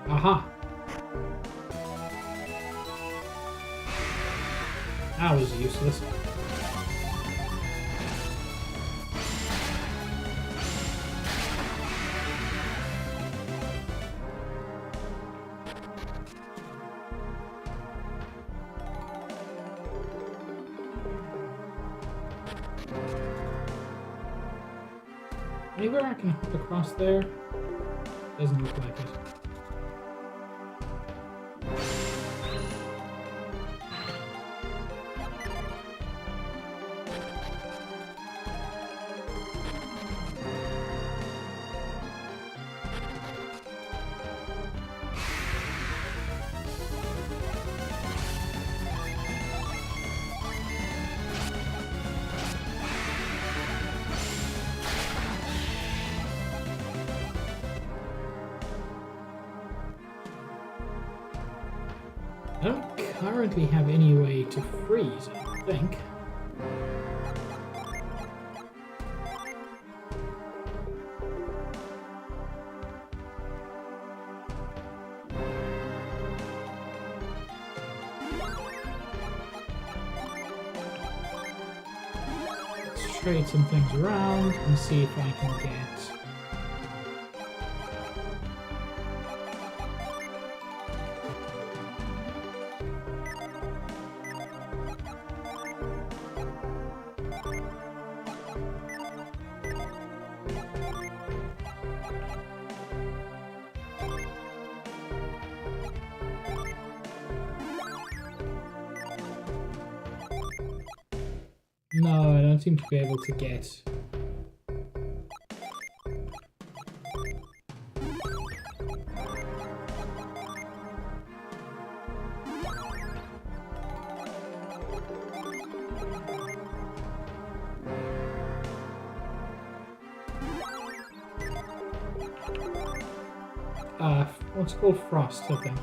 Aha! That was useless. Anywhere I can hop across there? Doesn't look like it. I don't currently have any way to freeze, I think. trade some things around and see if I can get... No, I don't seem to be able to get... what's it called? Frost, I think.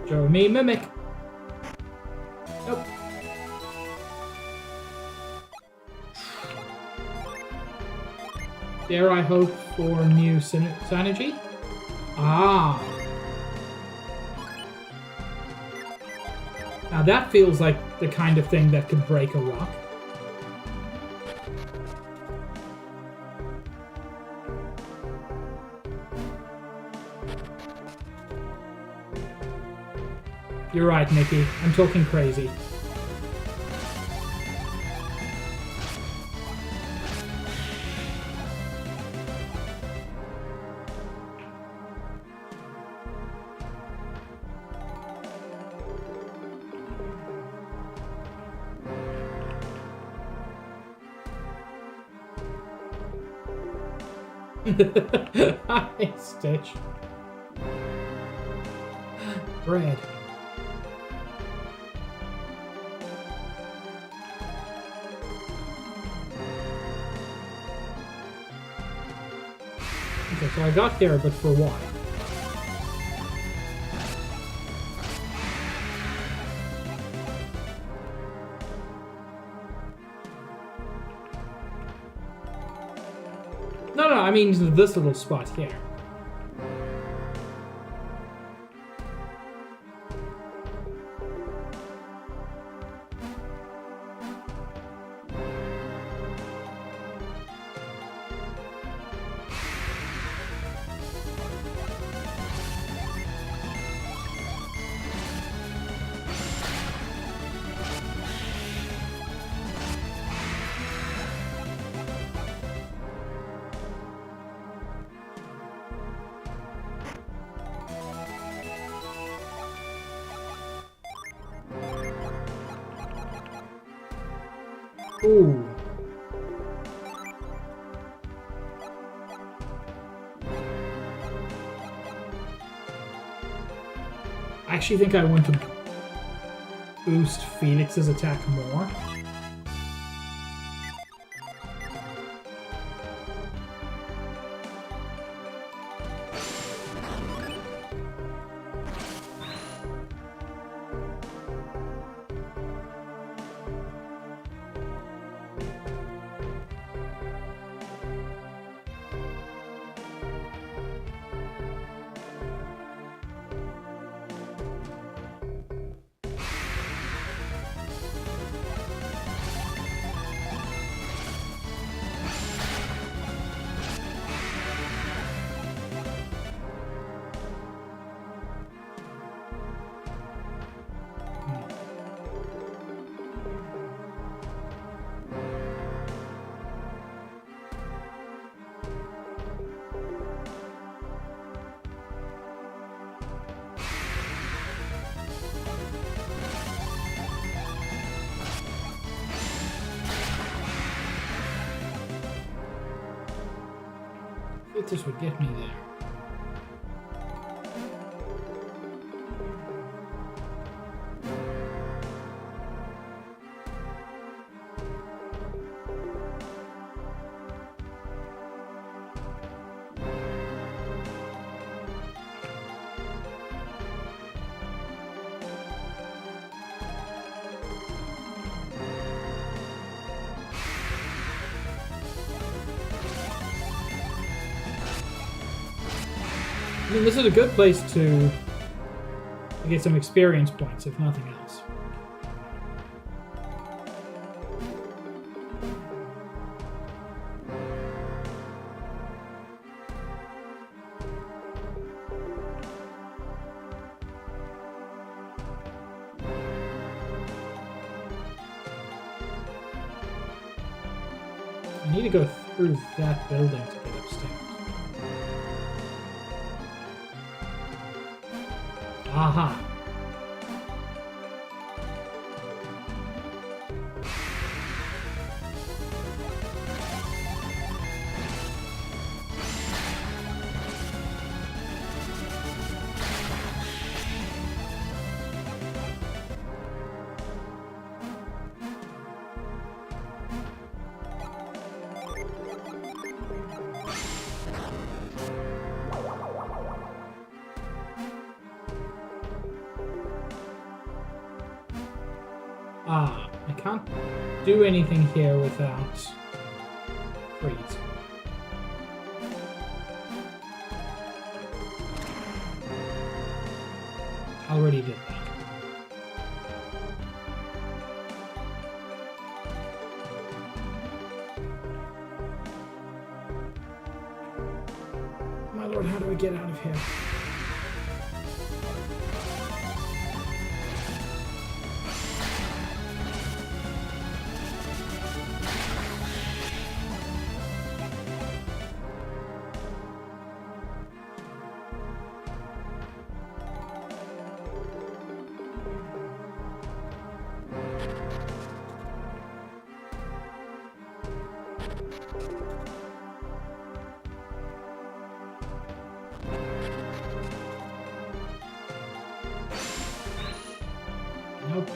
Show me Mimic. Nope. Dare I hope for new Psynergy? Ah. Now that feels like the kind of thing that could break a rock. You're right, Nikki. I'm talking crazy. Hi, Stitch. Bread. Okay, so I got there, but for why? No, I mean this little spot here. Ooh. I actually think I want to boost Felix's attack more. If this would get me there. I mean, this is a good place to get some experience points, if nothing else. I need to go through that building to get upstairs. Aha. I can't do anything here without freeze. Already did that. My lord, how do I get out of here? Nope.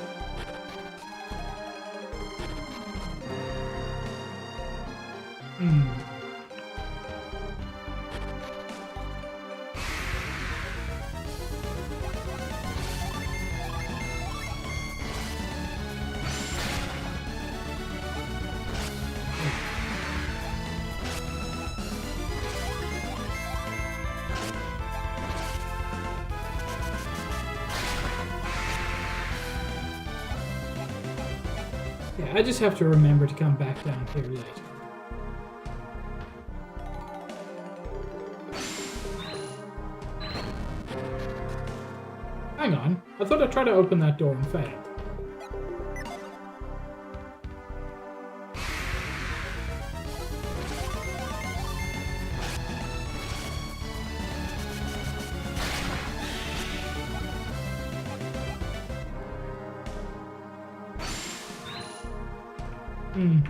Yeah, I just have to remember to come back down here later. Hang on, I thought I tried to open that door and failed.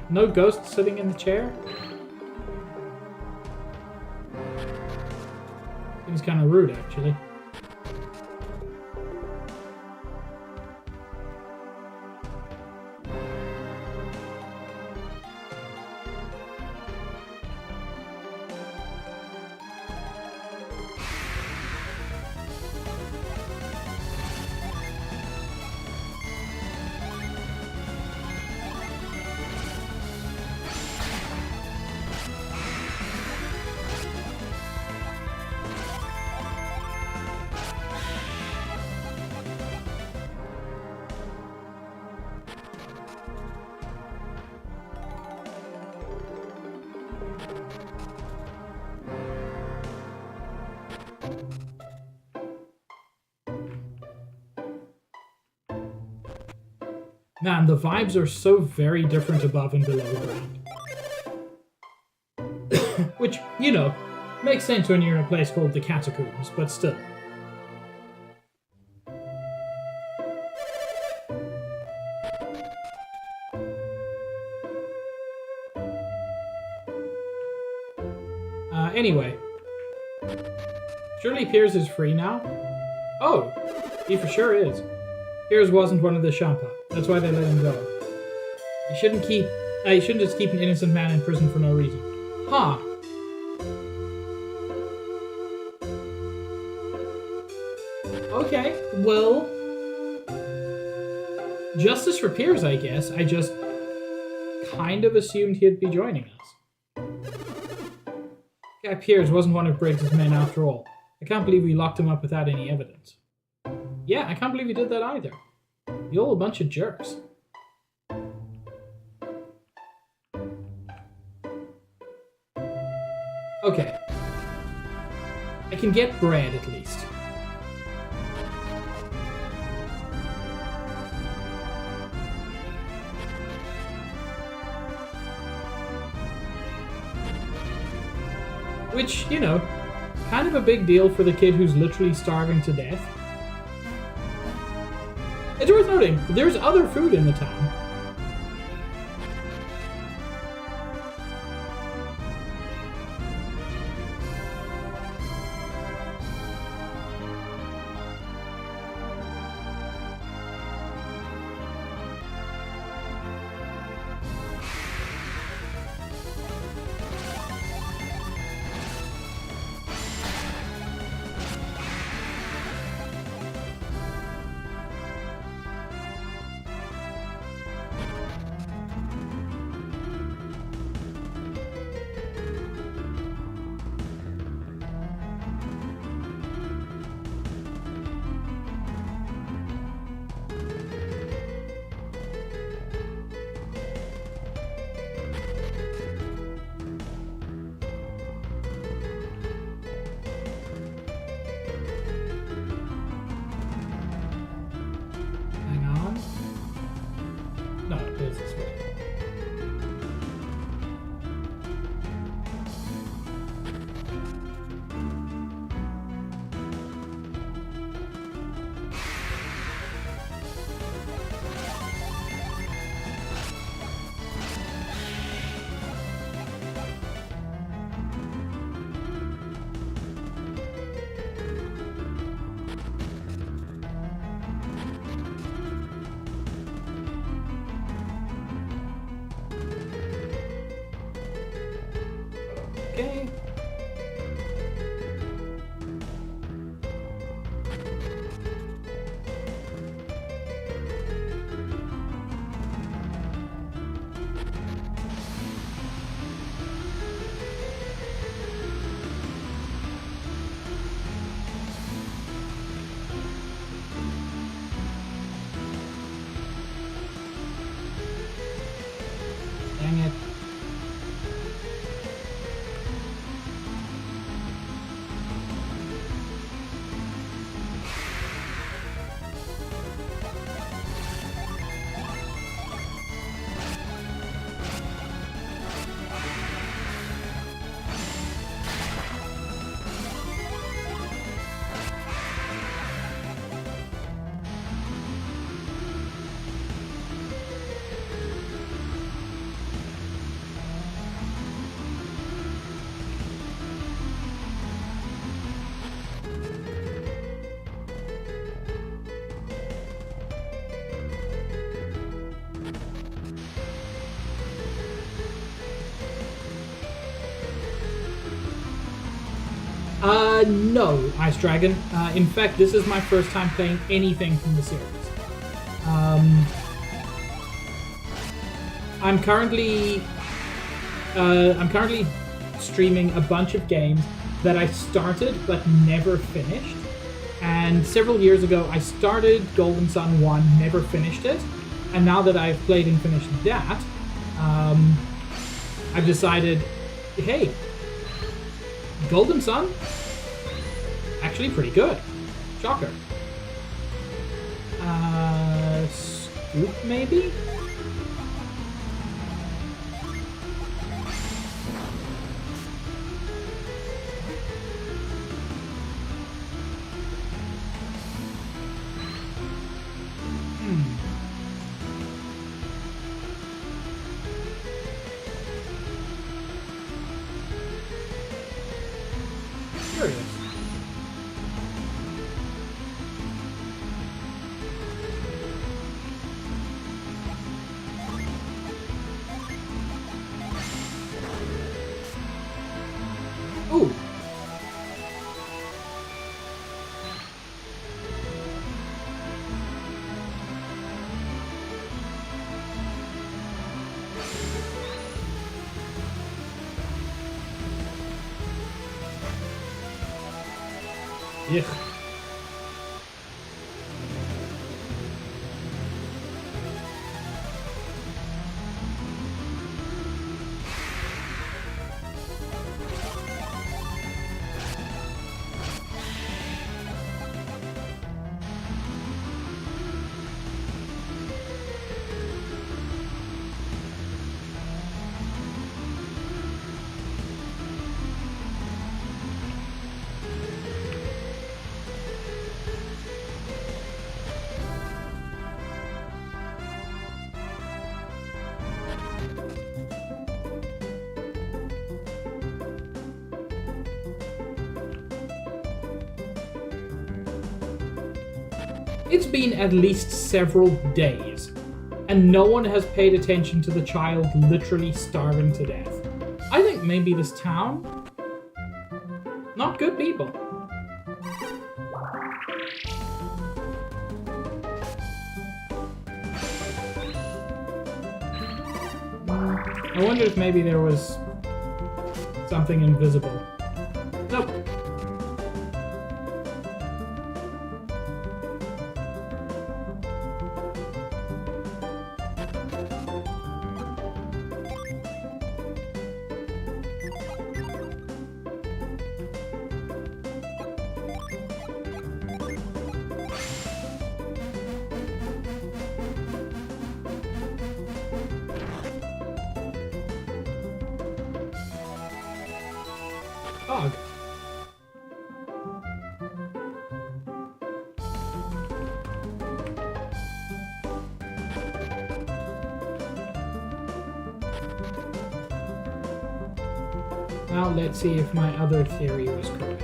No ghost sitting in the chair? Seems kind of rude, actually. Man, the vibes are so very different above and below ground. Which, you know, makes sense when you're in a place called the Catacombs, but still. Anyway, Surely Piers is free now? Oh, he for sure is. Piers wasn't one of the Champa. That's why they let him go. You shouldn't just keep an innocent man in prison for no reason. Huh. Okay, well... Justice for Piers, I guess. I just kind of assumed he'd be joining us. Guy Piers wasn't one of Briggs's men after all. I can't believe we locked him up without any evidence. Yeah, I can't believe he did that either. You're all a bunch of jerks. Okay. I can get bread at least. Which, you know, kind of a big deal for the kid who's literally starving to death. It's worth noting, there's other food in the town. No, it is this way. Okay. Dang it. No, Ice Dragon. In fact, this is my first time playing anything from the series. I'm currently streaming a bunch of games that I started but never finished. And several years ago, I started Golden Sun 1, never finished it. And now that I've played and finished that, I've decided, hey, Golden Sun? Actually pretty good. Shocker. Scoop maybe? curious. Ooh. Yuck. It's been at least several days, and no one has paid attention to the child literally starving to death. I think maybe this town? Not good people. I wonder if maybe there was something invisible. Nope. Dog. Now let's see if my other theory was correct.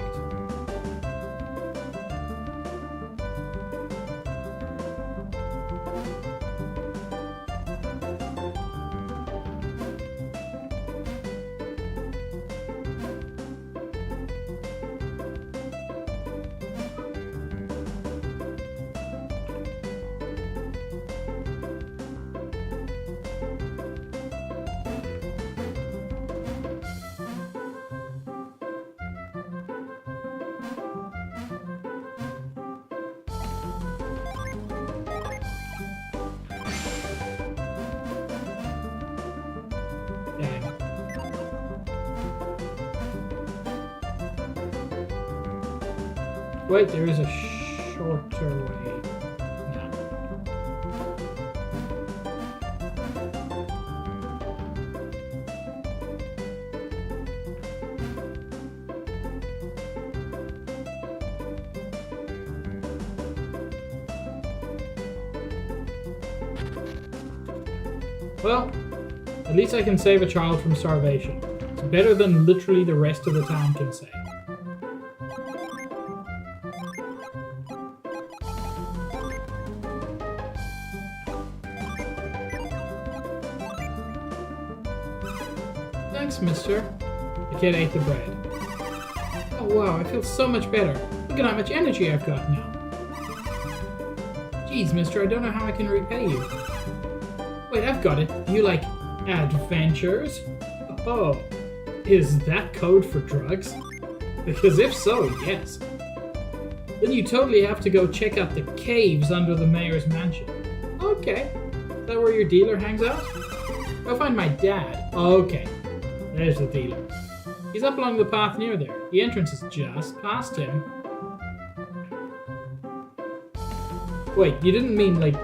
Dang. Wait, there is a shorter way. No. Well, at least I can save a child from starvation. It's better than literally the rest of the town can say. Thanks, mister. The kid ate the bread. Oh wow, I feel so much better. Look at how much energy I've got now. Geez, mister, I don't know how I can repay you. Wait, I've got it. Do you like adventures? Oh, is that code for drugs? Because if so, yes. Then you totally have to go check out the caves under the mayor's mansion. Okay. Is that where your dealer hangs out? Go find my dad. Okay. There's the dealer. He's up along the path near there. The entrance is just past him. Wait, you didn't mean, like,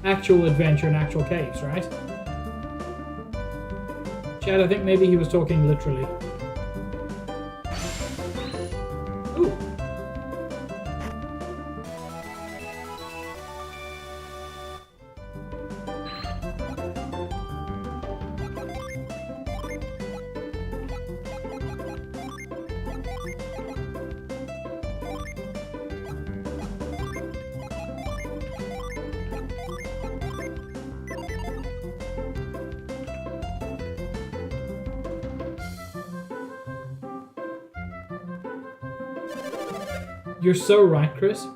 actual adventure in actual caves, right? Chad, I think maybe he was talking literally. Ooh. You're so right, Chris.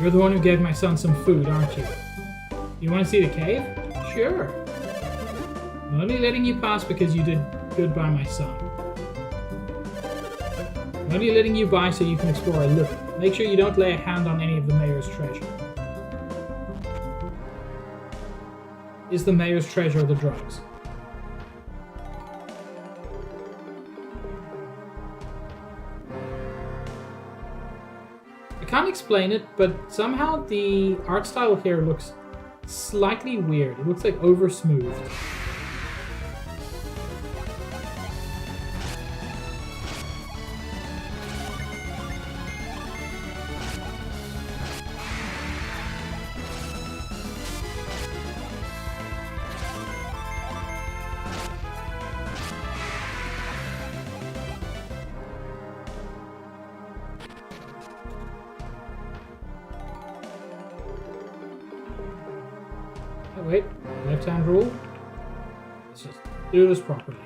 You're the one who gave my son some food, aren't you? You want to see the cave? Sure. I'm only letting you pass because you did good by my son. I'm only letting you by so you can explore a little. Make sure you don't lay a hand on any of the mayor's treasure. Is the mayor's treasure the drugs? I can't explain it, but somehow the art style here looks slightly weird. It looks like over smoothed. Oh, wait, left-hand rule. Let's just do this properly.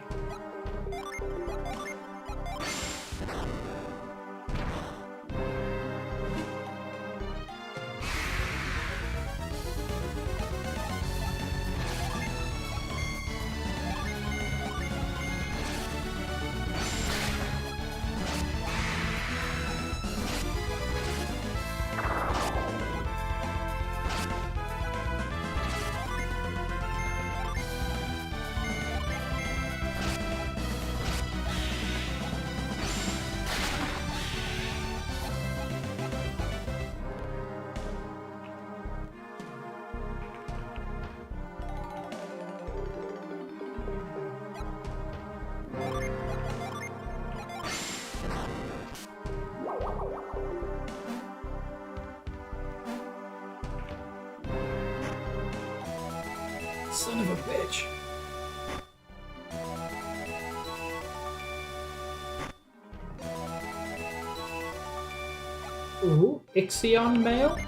Son of a bitch. Ooh, Ixion mail?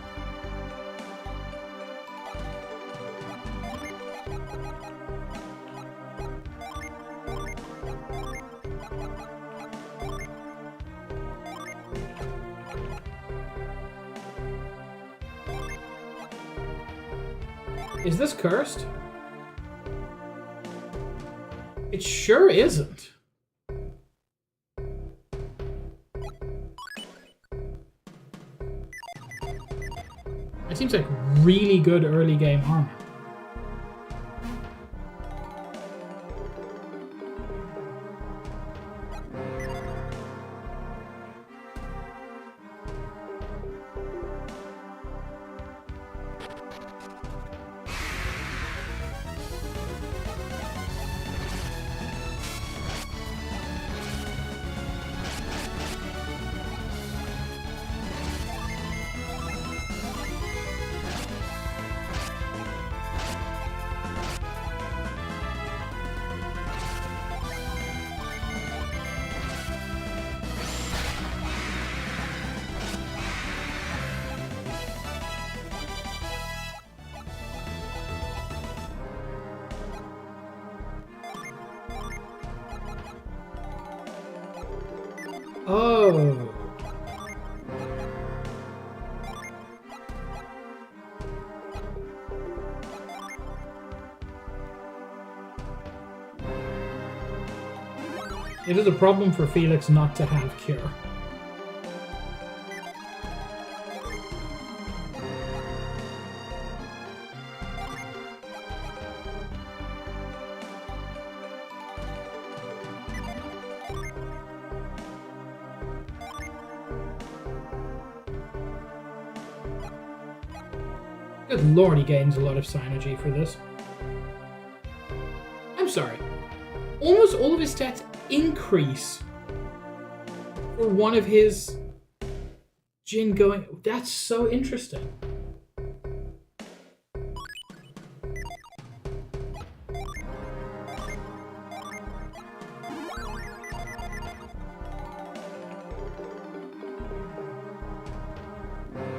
Is this cursed? It sure isn't. That seems like really good early game armor. Oh. It is a problem for Felix not to have cure. Good lord, he gains a lot of synergy for this. I'm sorry. Almost all of his stats increase for one of his Jin going. That's so interesting.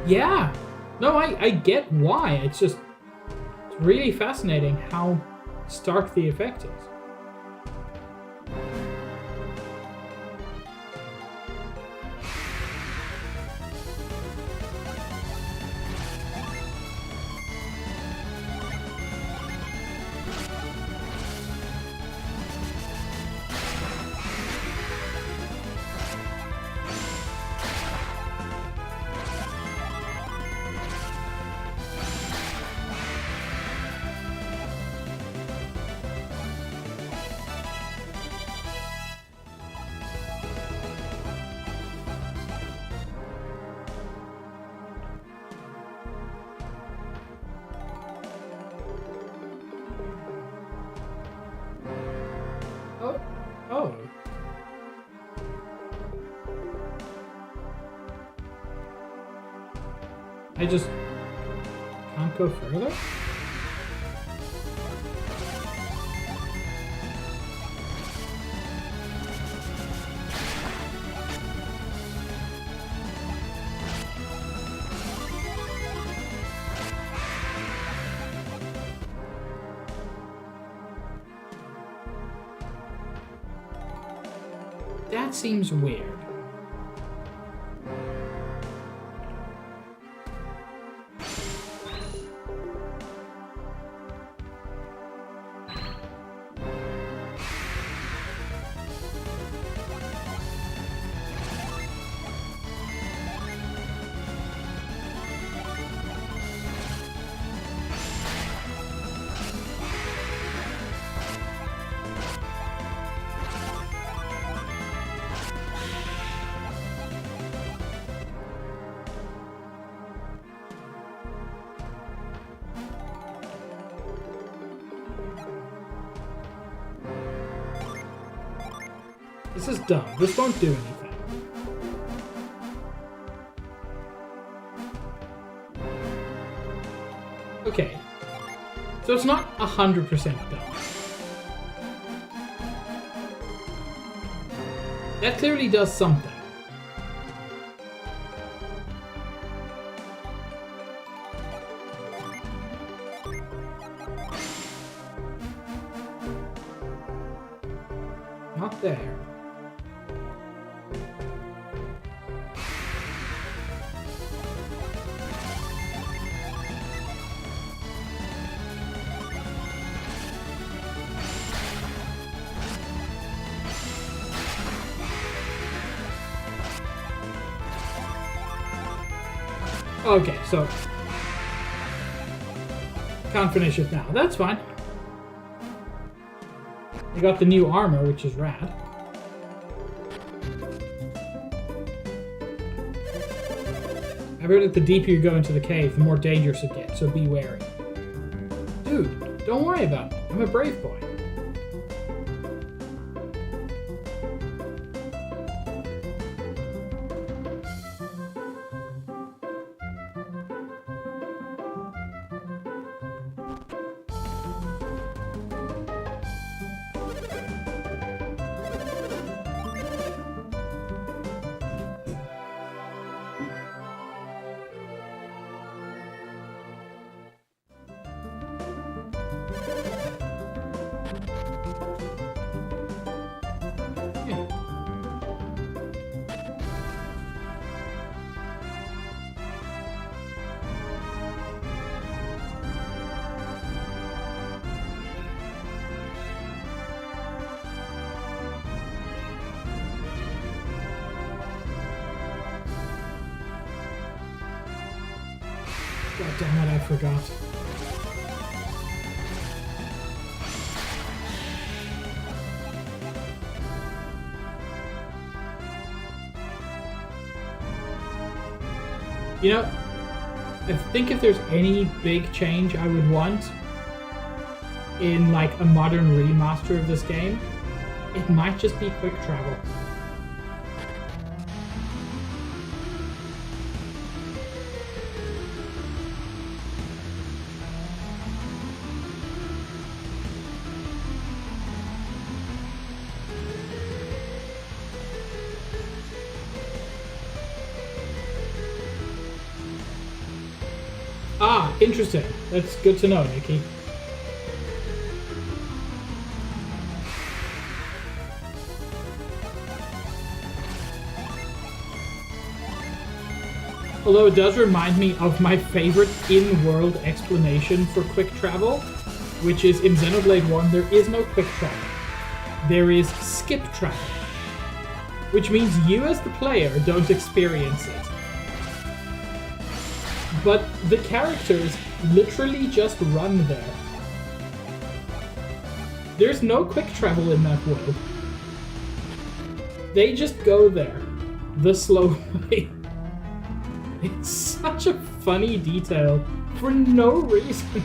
Yeah. No, I get why. It's just it's really fascinating how stark the effect is. I just can't go further? That seems weird. This is dumb. This won't do anything. Okay. So it's not 100% dumb. That clearly does something. Not there. Okay, so can't finish it now. That's fine. I got the new armor, which is rad. I've heard that the deeper you go into the cave, the more dangerous it gets, so be wary. Dude, don't worry about me. I'm a brave boy. God damn it, I forgot. You know, I think if there's any big change I would want in like a modern remaster of this game, it might just be quick travel. Ah, interesting. That's good to know, Nikki. Although it does remind me of my favorite in-world explanation for quick travel, which is in Xenoblade 1, there is no quick travel. There is skip travel, which means you as the player don't experience it. But the characters literally just run there. There's no quick travel in that world. They just go there the slow way. It's such a funny detail for no reason.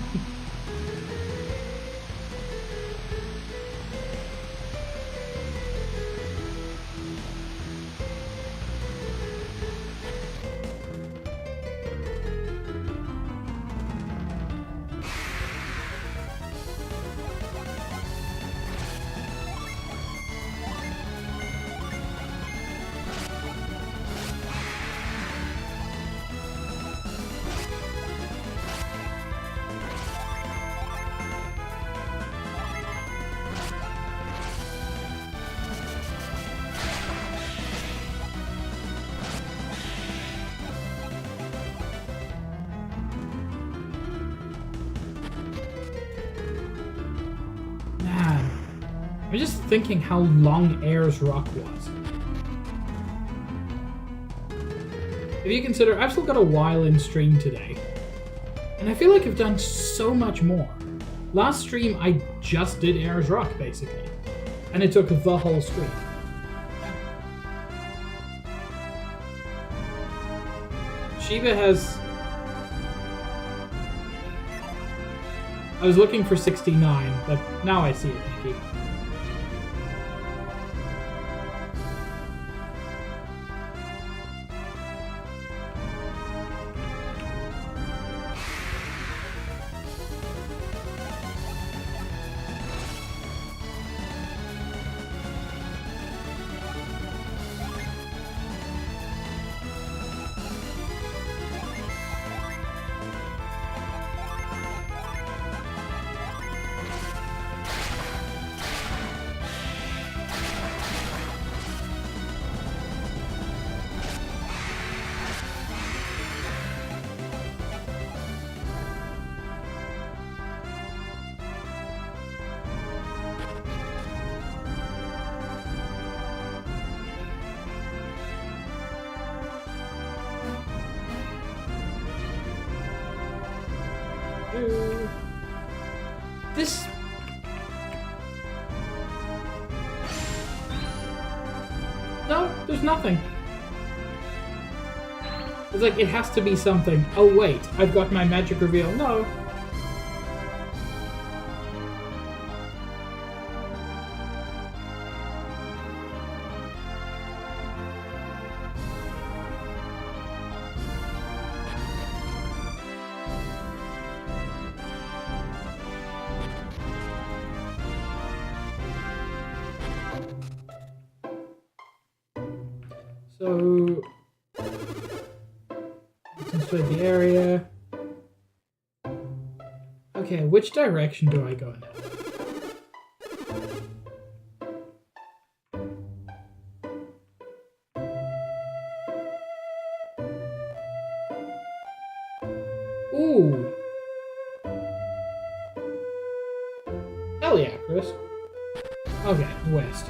I'm just thinking how long Ayers Rock was. If you consider, I've still got a while in stream today. And I feel like I've done so much more. Last stream, I just did Ayers Rock, basically. And it took the whole stream. Shiva has... I was looking for 69, but now I see it, Nikki. This... No, there's nothing. It's like, it has to be something. Oh wait, I've got my magic reveal. No. So, split the area. Okay, which direction do I go now? Ooh. Hell yeah, Chris. Okay, west.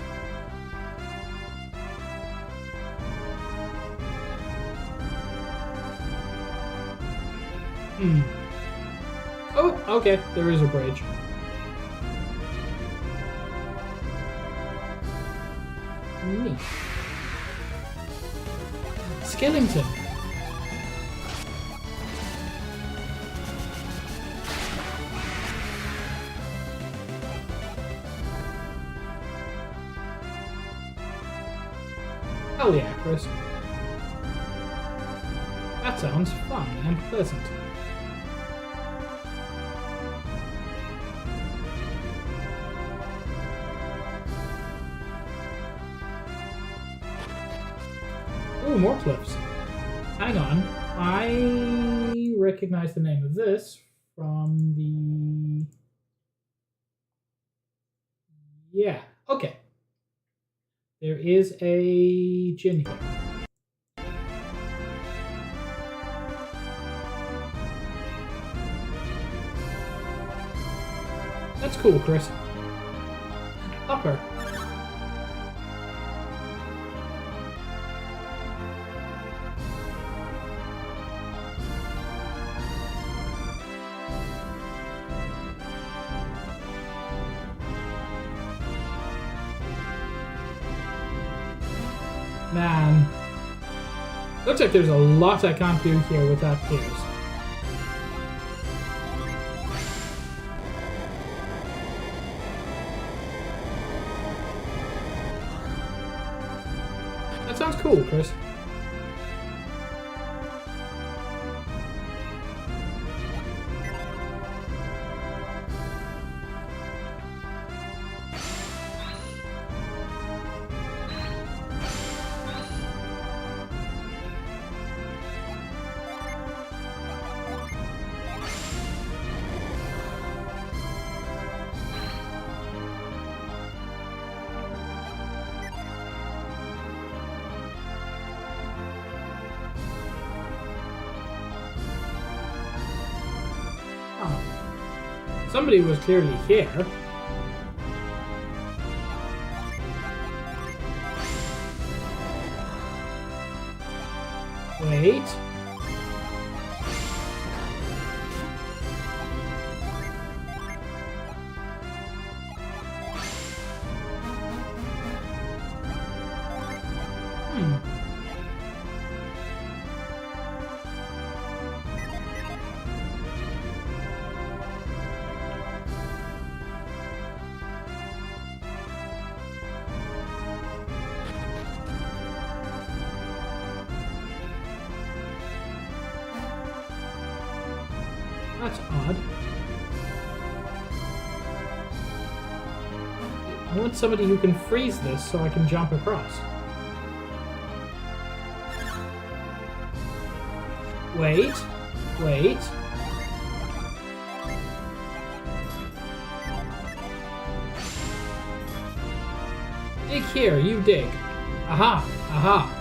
Oh, okay, there is a bridge. Neat. Skellington. Hell yeah, Chris. That sounds fun and pleasant. Ooh, more cliffs. Hang on. I recognize the name of this from the... Yeah, okay. There is a gin here. That's cool, Chris. Upper. Man. Looks like there's a lot I can't do here without tears. That sounds cool, Chris. Somebody was clearly here. Wait. That's odd. I want somebody who can freeze this so I can jump across. Wait. Wait. Dig here, you dig. Aha! Aha!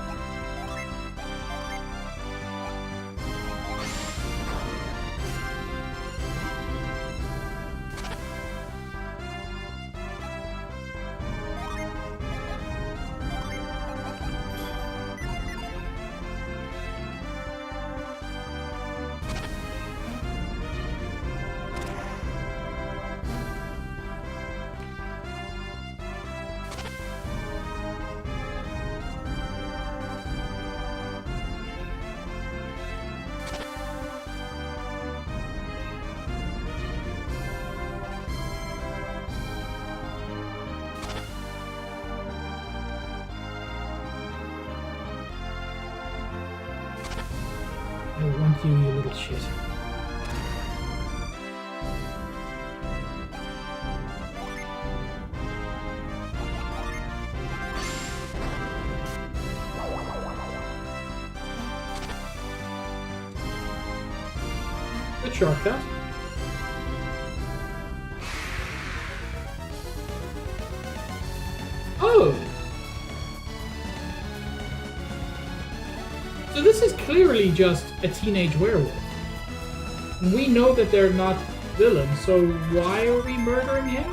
I want you, you little shit. Good shortcut. Oh! So this is clearly just a teenage werewolf. We know that they're not villains, so why are we murdering him?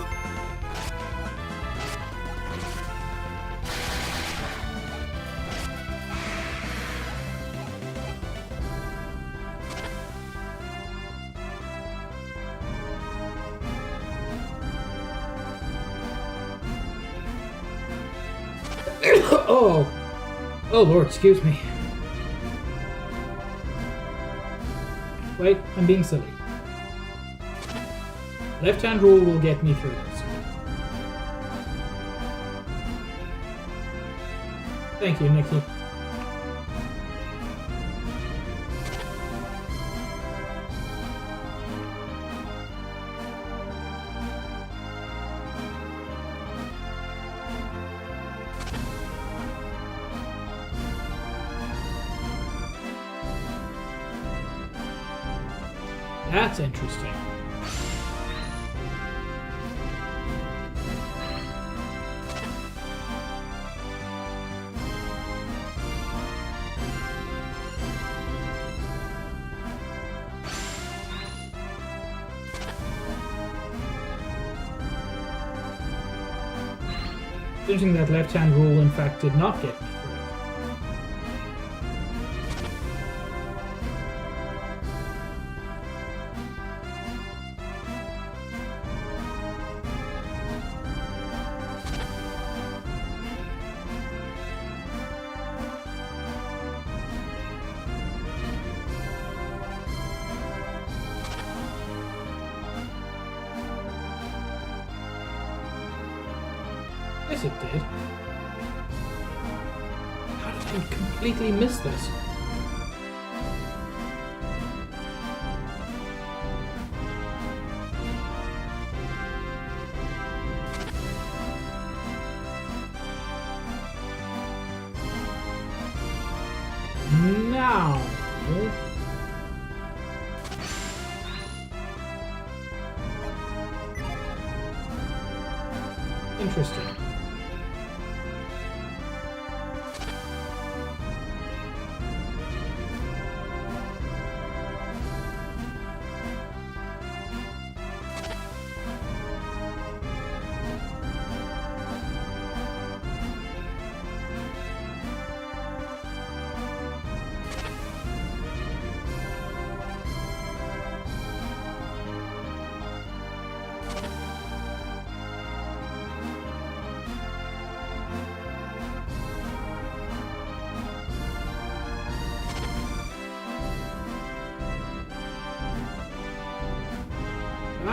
Oh! Oh Lord, excuse me. Wait, I'm being silly. Left-hand rule will get me through this. Thank you, Nikki. That's interesting. Interesting that left-hand rule, in fact, did not get me through it. Yes, it did. How did I completely miss this? Now... Interesting.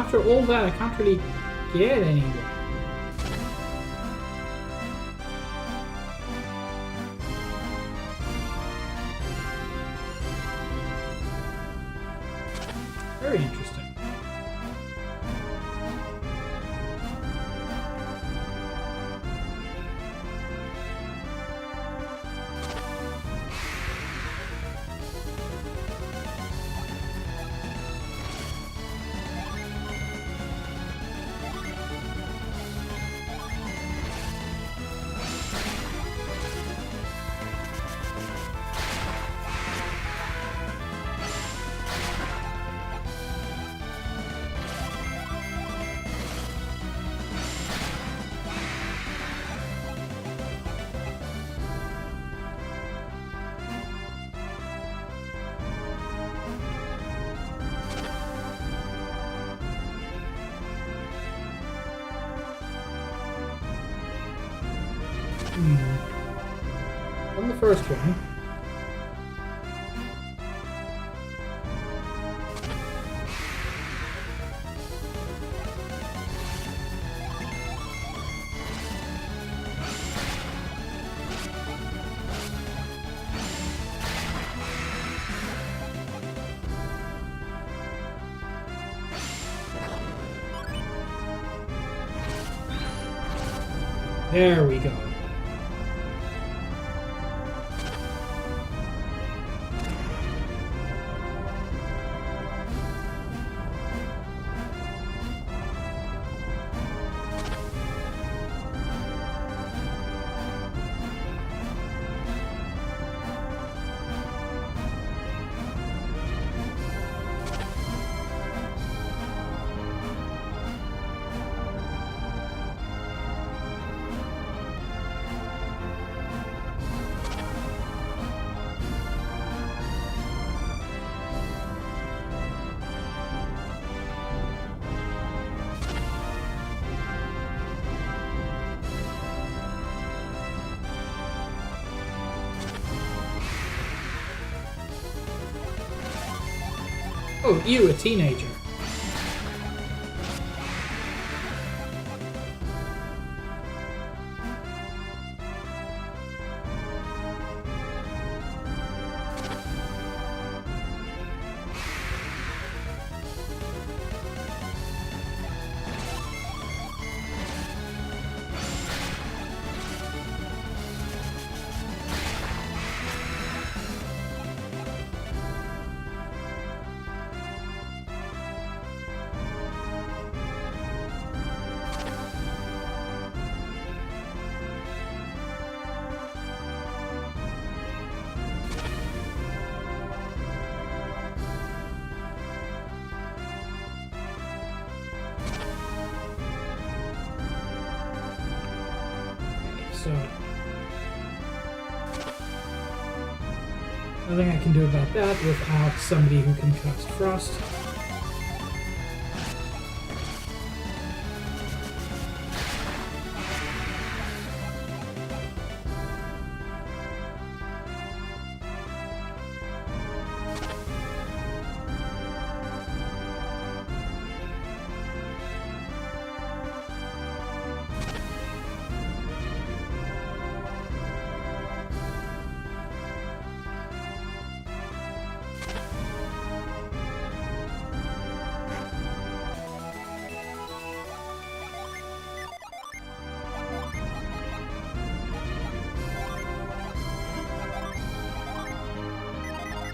after all that, I can't really get anywhere. Very interesting. On the first one, there we go. Oh, you, a teenager. So, nothing I can do about that without somebody who can cast Frost.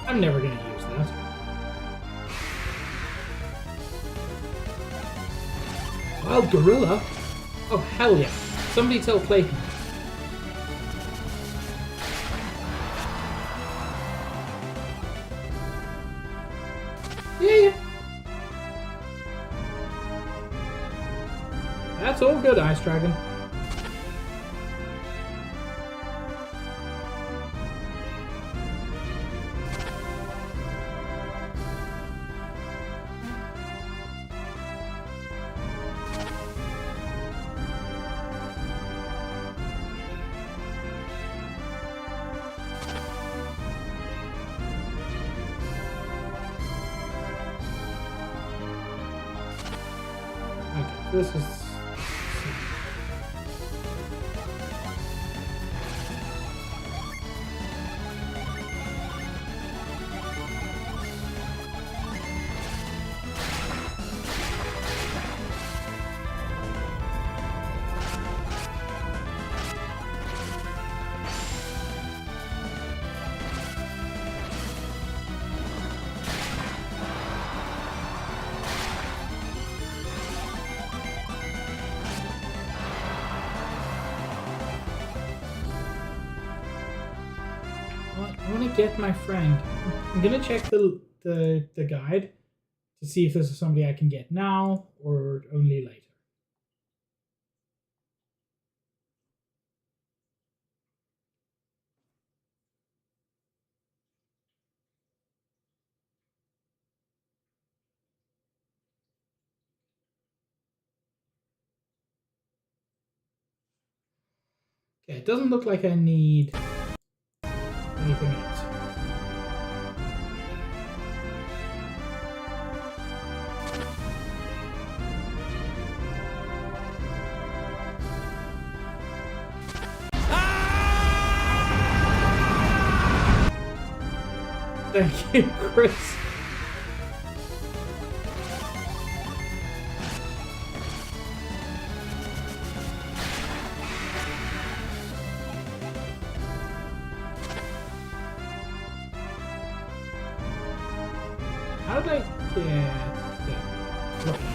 I'm never going to use that. Wild Gorilla? Oh, hell yeah. Somebody tell Clayton. Yeah. That's all good, Ice Dragon. This is. I want to get my friend. I'm gonna check the guide to see if this is somebody I can get now or only later. Okay, it doesn't look like I need anything else. Thank you, Chris. How did I get there? Okay.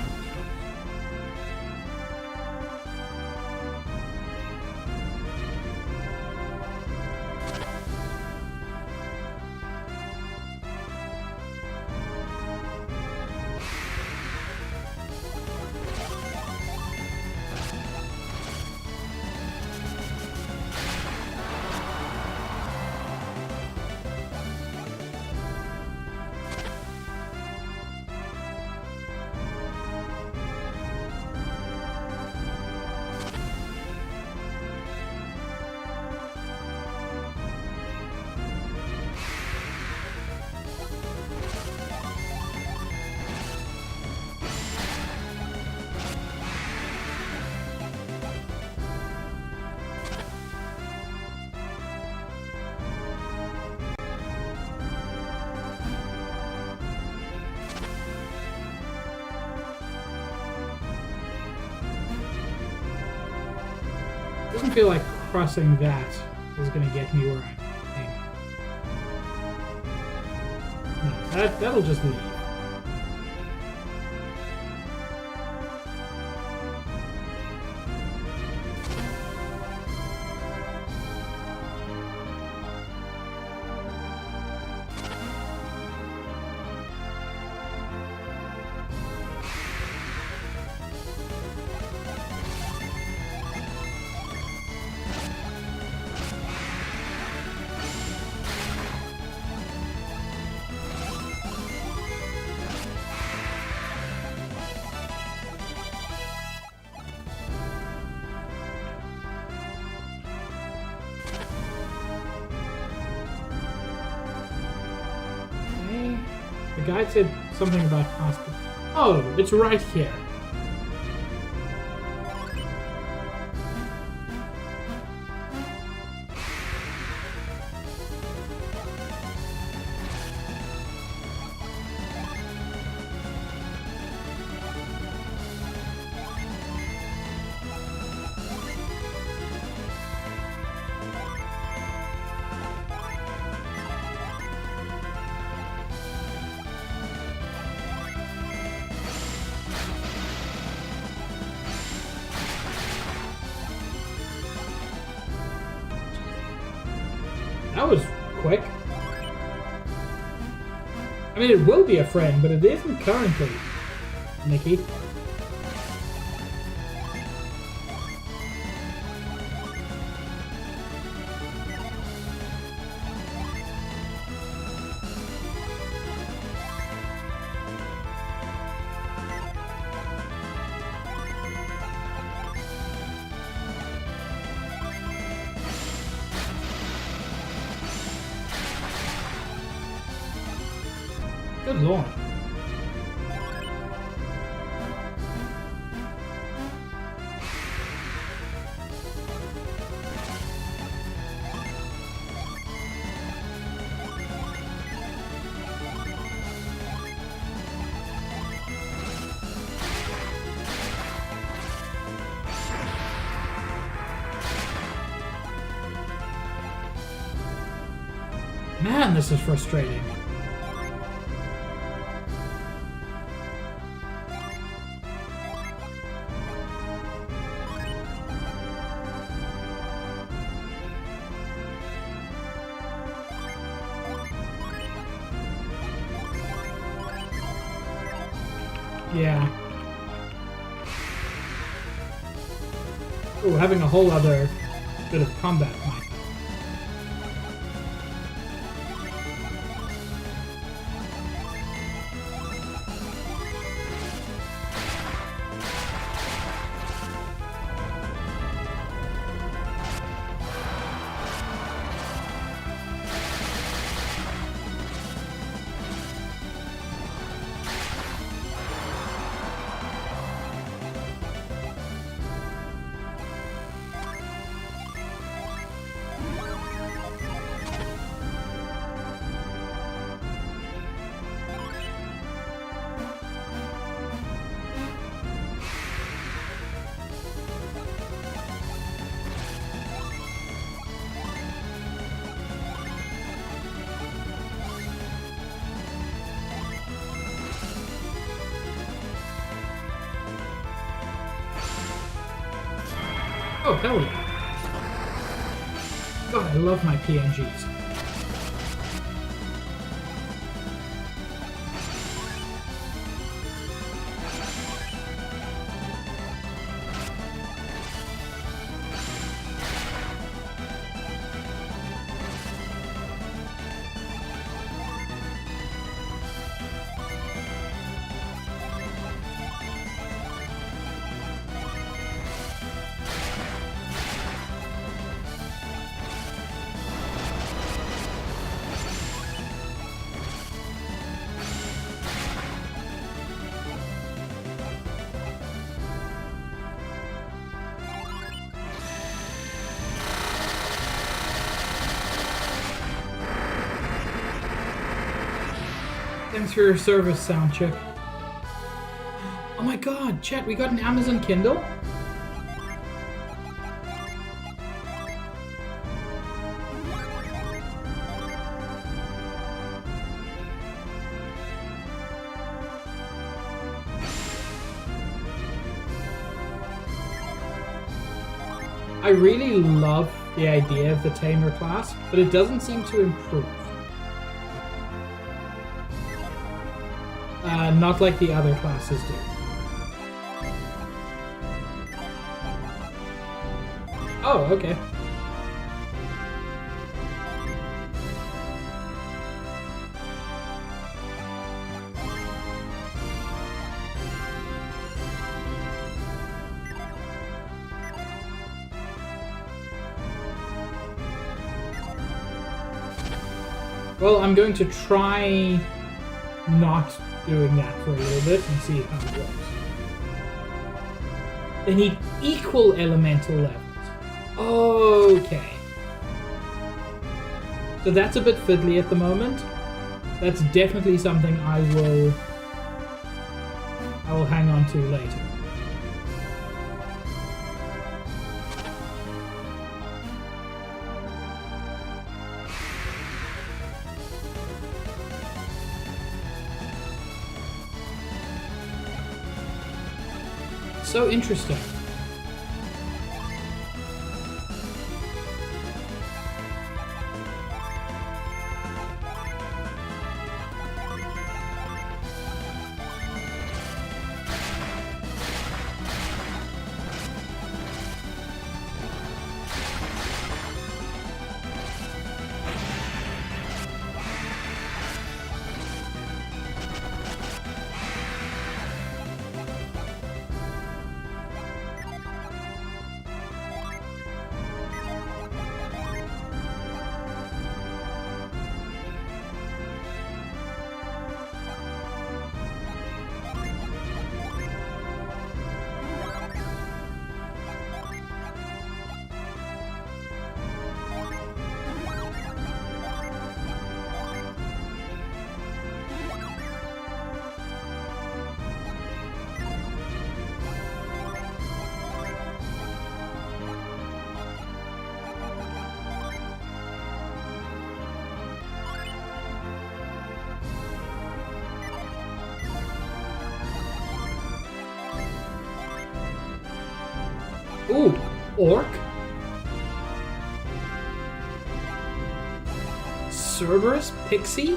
Doesn't feel like crossing that is going to get me where I'm aiming. No, that'll just leave. The guy said something about hospital. Oh, it's right here. That was quick. I mean, it will be a friend, but it isn't currently, Nikki. Good lord. Man, this is frustrating. Yeah. Oh, having a whole other bit of combat might help. Oh, hell yeah. God, I love my PNGs. Thanks for your service, Sound Chick. Oh my god, chat, we got an Amazon Kindle? I really love the idea of the Tamer class, but it doesn't seem to improve. Not like the other classes do. Oh, okay. Well, I'm going to try not doing that for a little bit and see how it works. They need equal elemental levels. Okay. So that's a bit fiddly at the moment. That's definitely something I will hang on to later. So interesting. Ooh, Orc. Cerberus? Pixie?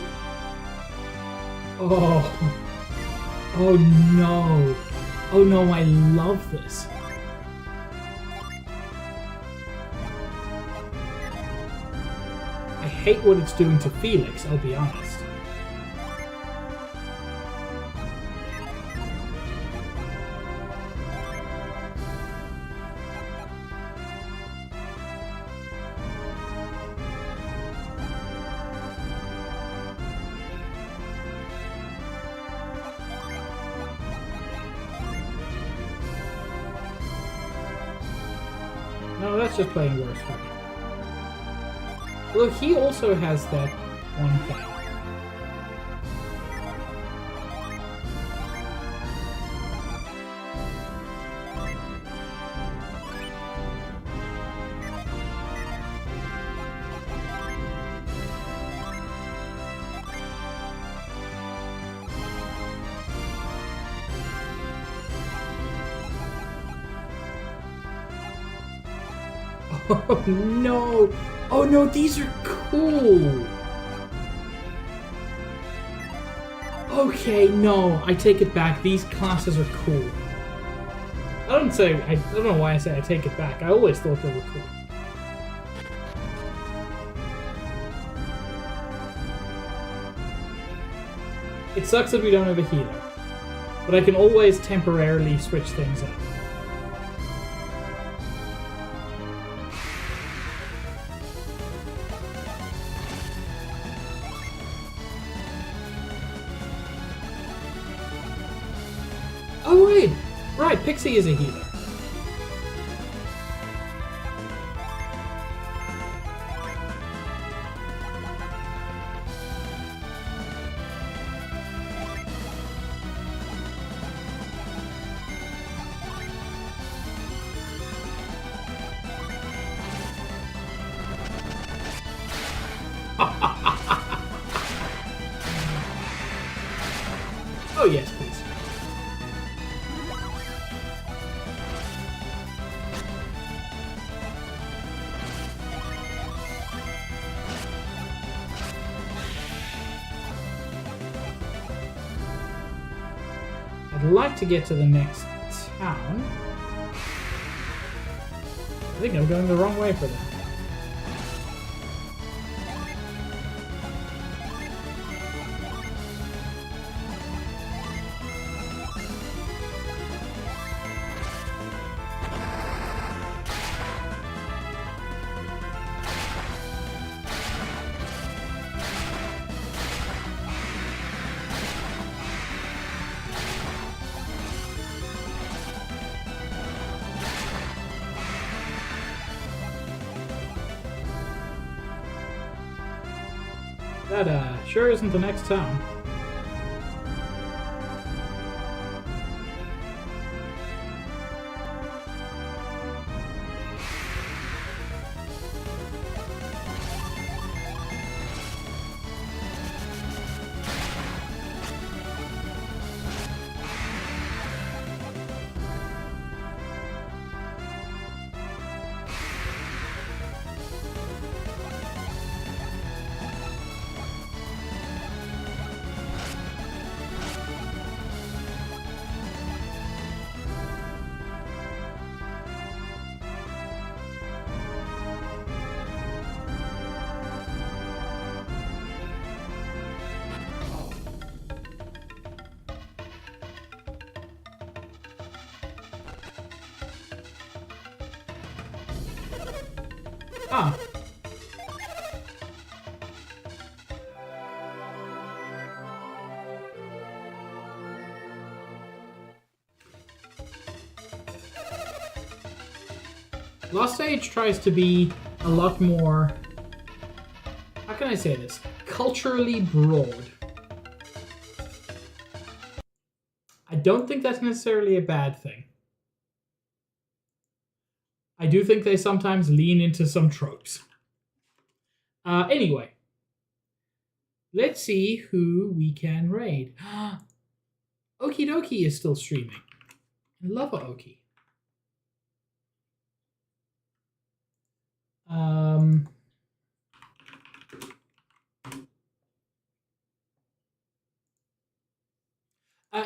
Oh. Oh no. Oh no, I love this. I hate what it's doing to Felix, I'll be honest. No, that's just playing worse for me. Well, he also has that one thing. Oh no! Oh no, these are cool! Okay, no, I take it back. These classes are cool. I don't know why I say I take it back. I always thought they were cool. It sucks that we don't have a healer, but I can always temporarily switch things up. Oh wait! Right, Pixie is a healer. Oh yes, please. I'd like to get to the next town. I think I'm going the wrong way for that. That sure isn't the next town. Ah. Lost Age tries to be a lot more, how can I say this, culturally broad. I don't think that's necessarily a bad thing. I do think they sometimes lean into some tropes. Anyway, let's see who we can raid. Okie Dokie is still streaming. I love Okie.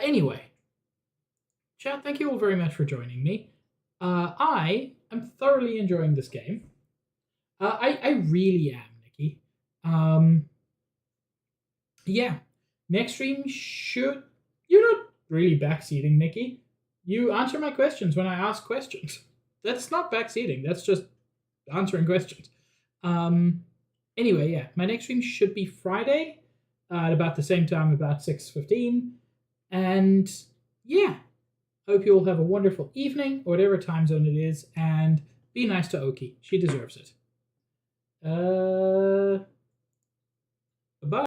Anyway, chat, thank you all very much for joining me. I am thoroughly enjoying this game. I really am, Nikki. Um, yeah. Next stream should. You're not really backseating, Nikki. You answer my questions when I ask questions. That's not backseating. That's just answering questions. Anyway, yeah, my next stream should be Friday at about the same time, about 6:15. And yeah, hope you all have a wonderful evening, or whatever time zone it is, and be nice to Oki. She deserves it.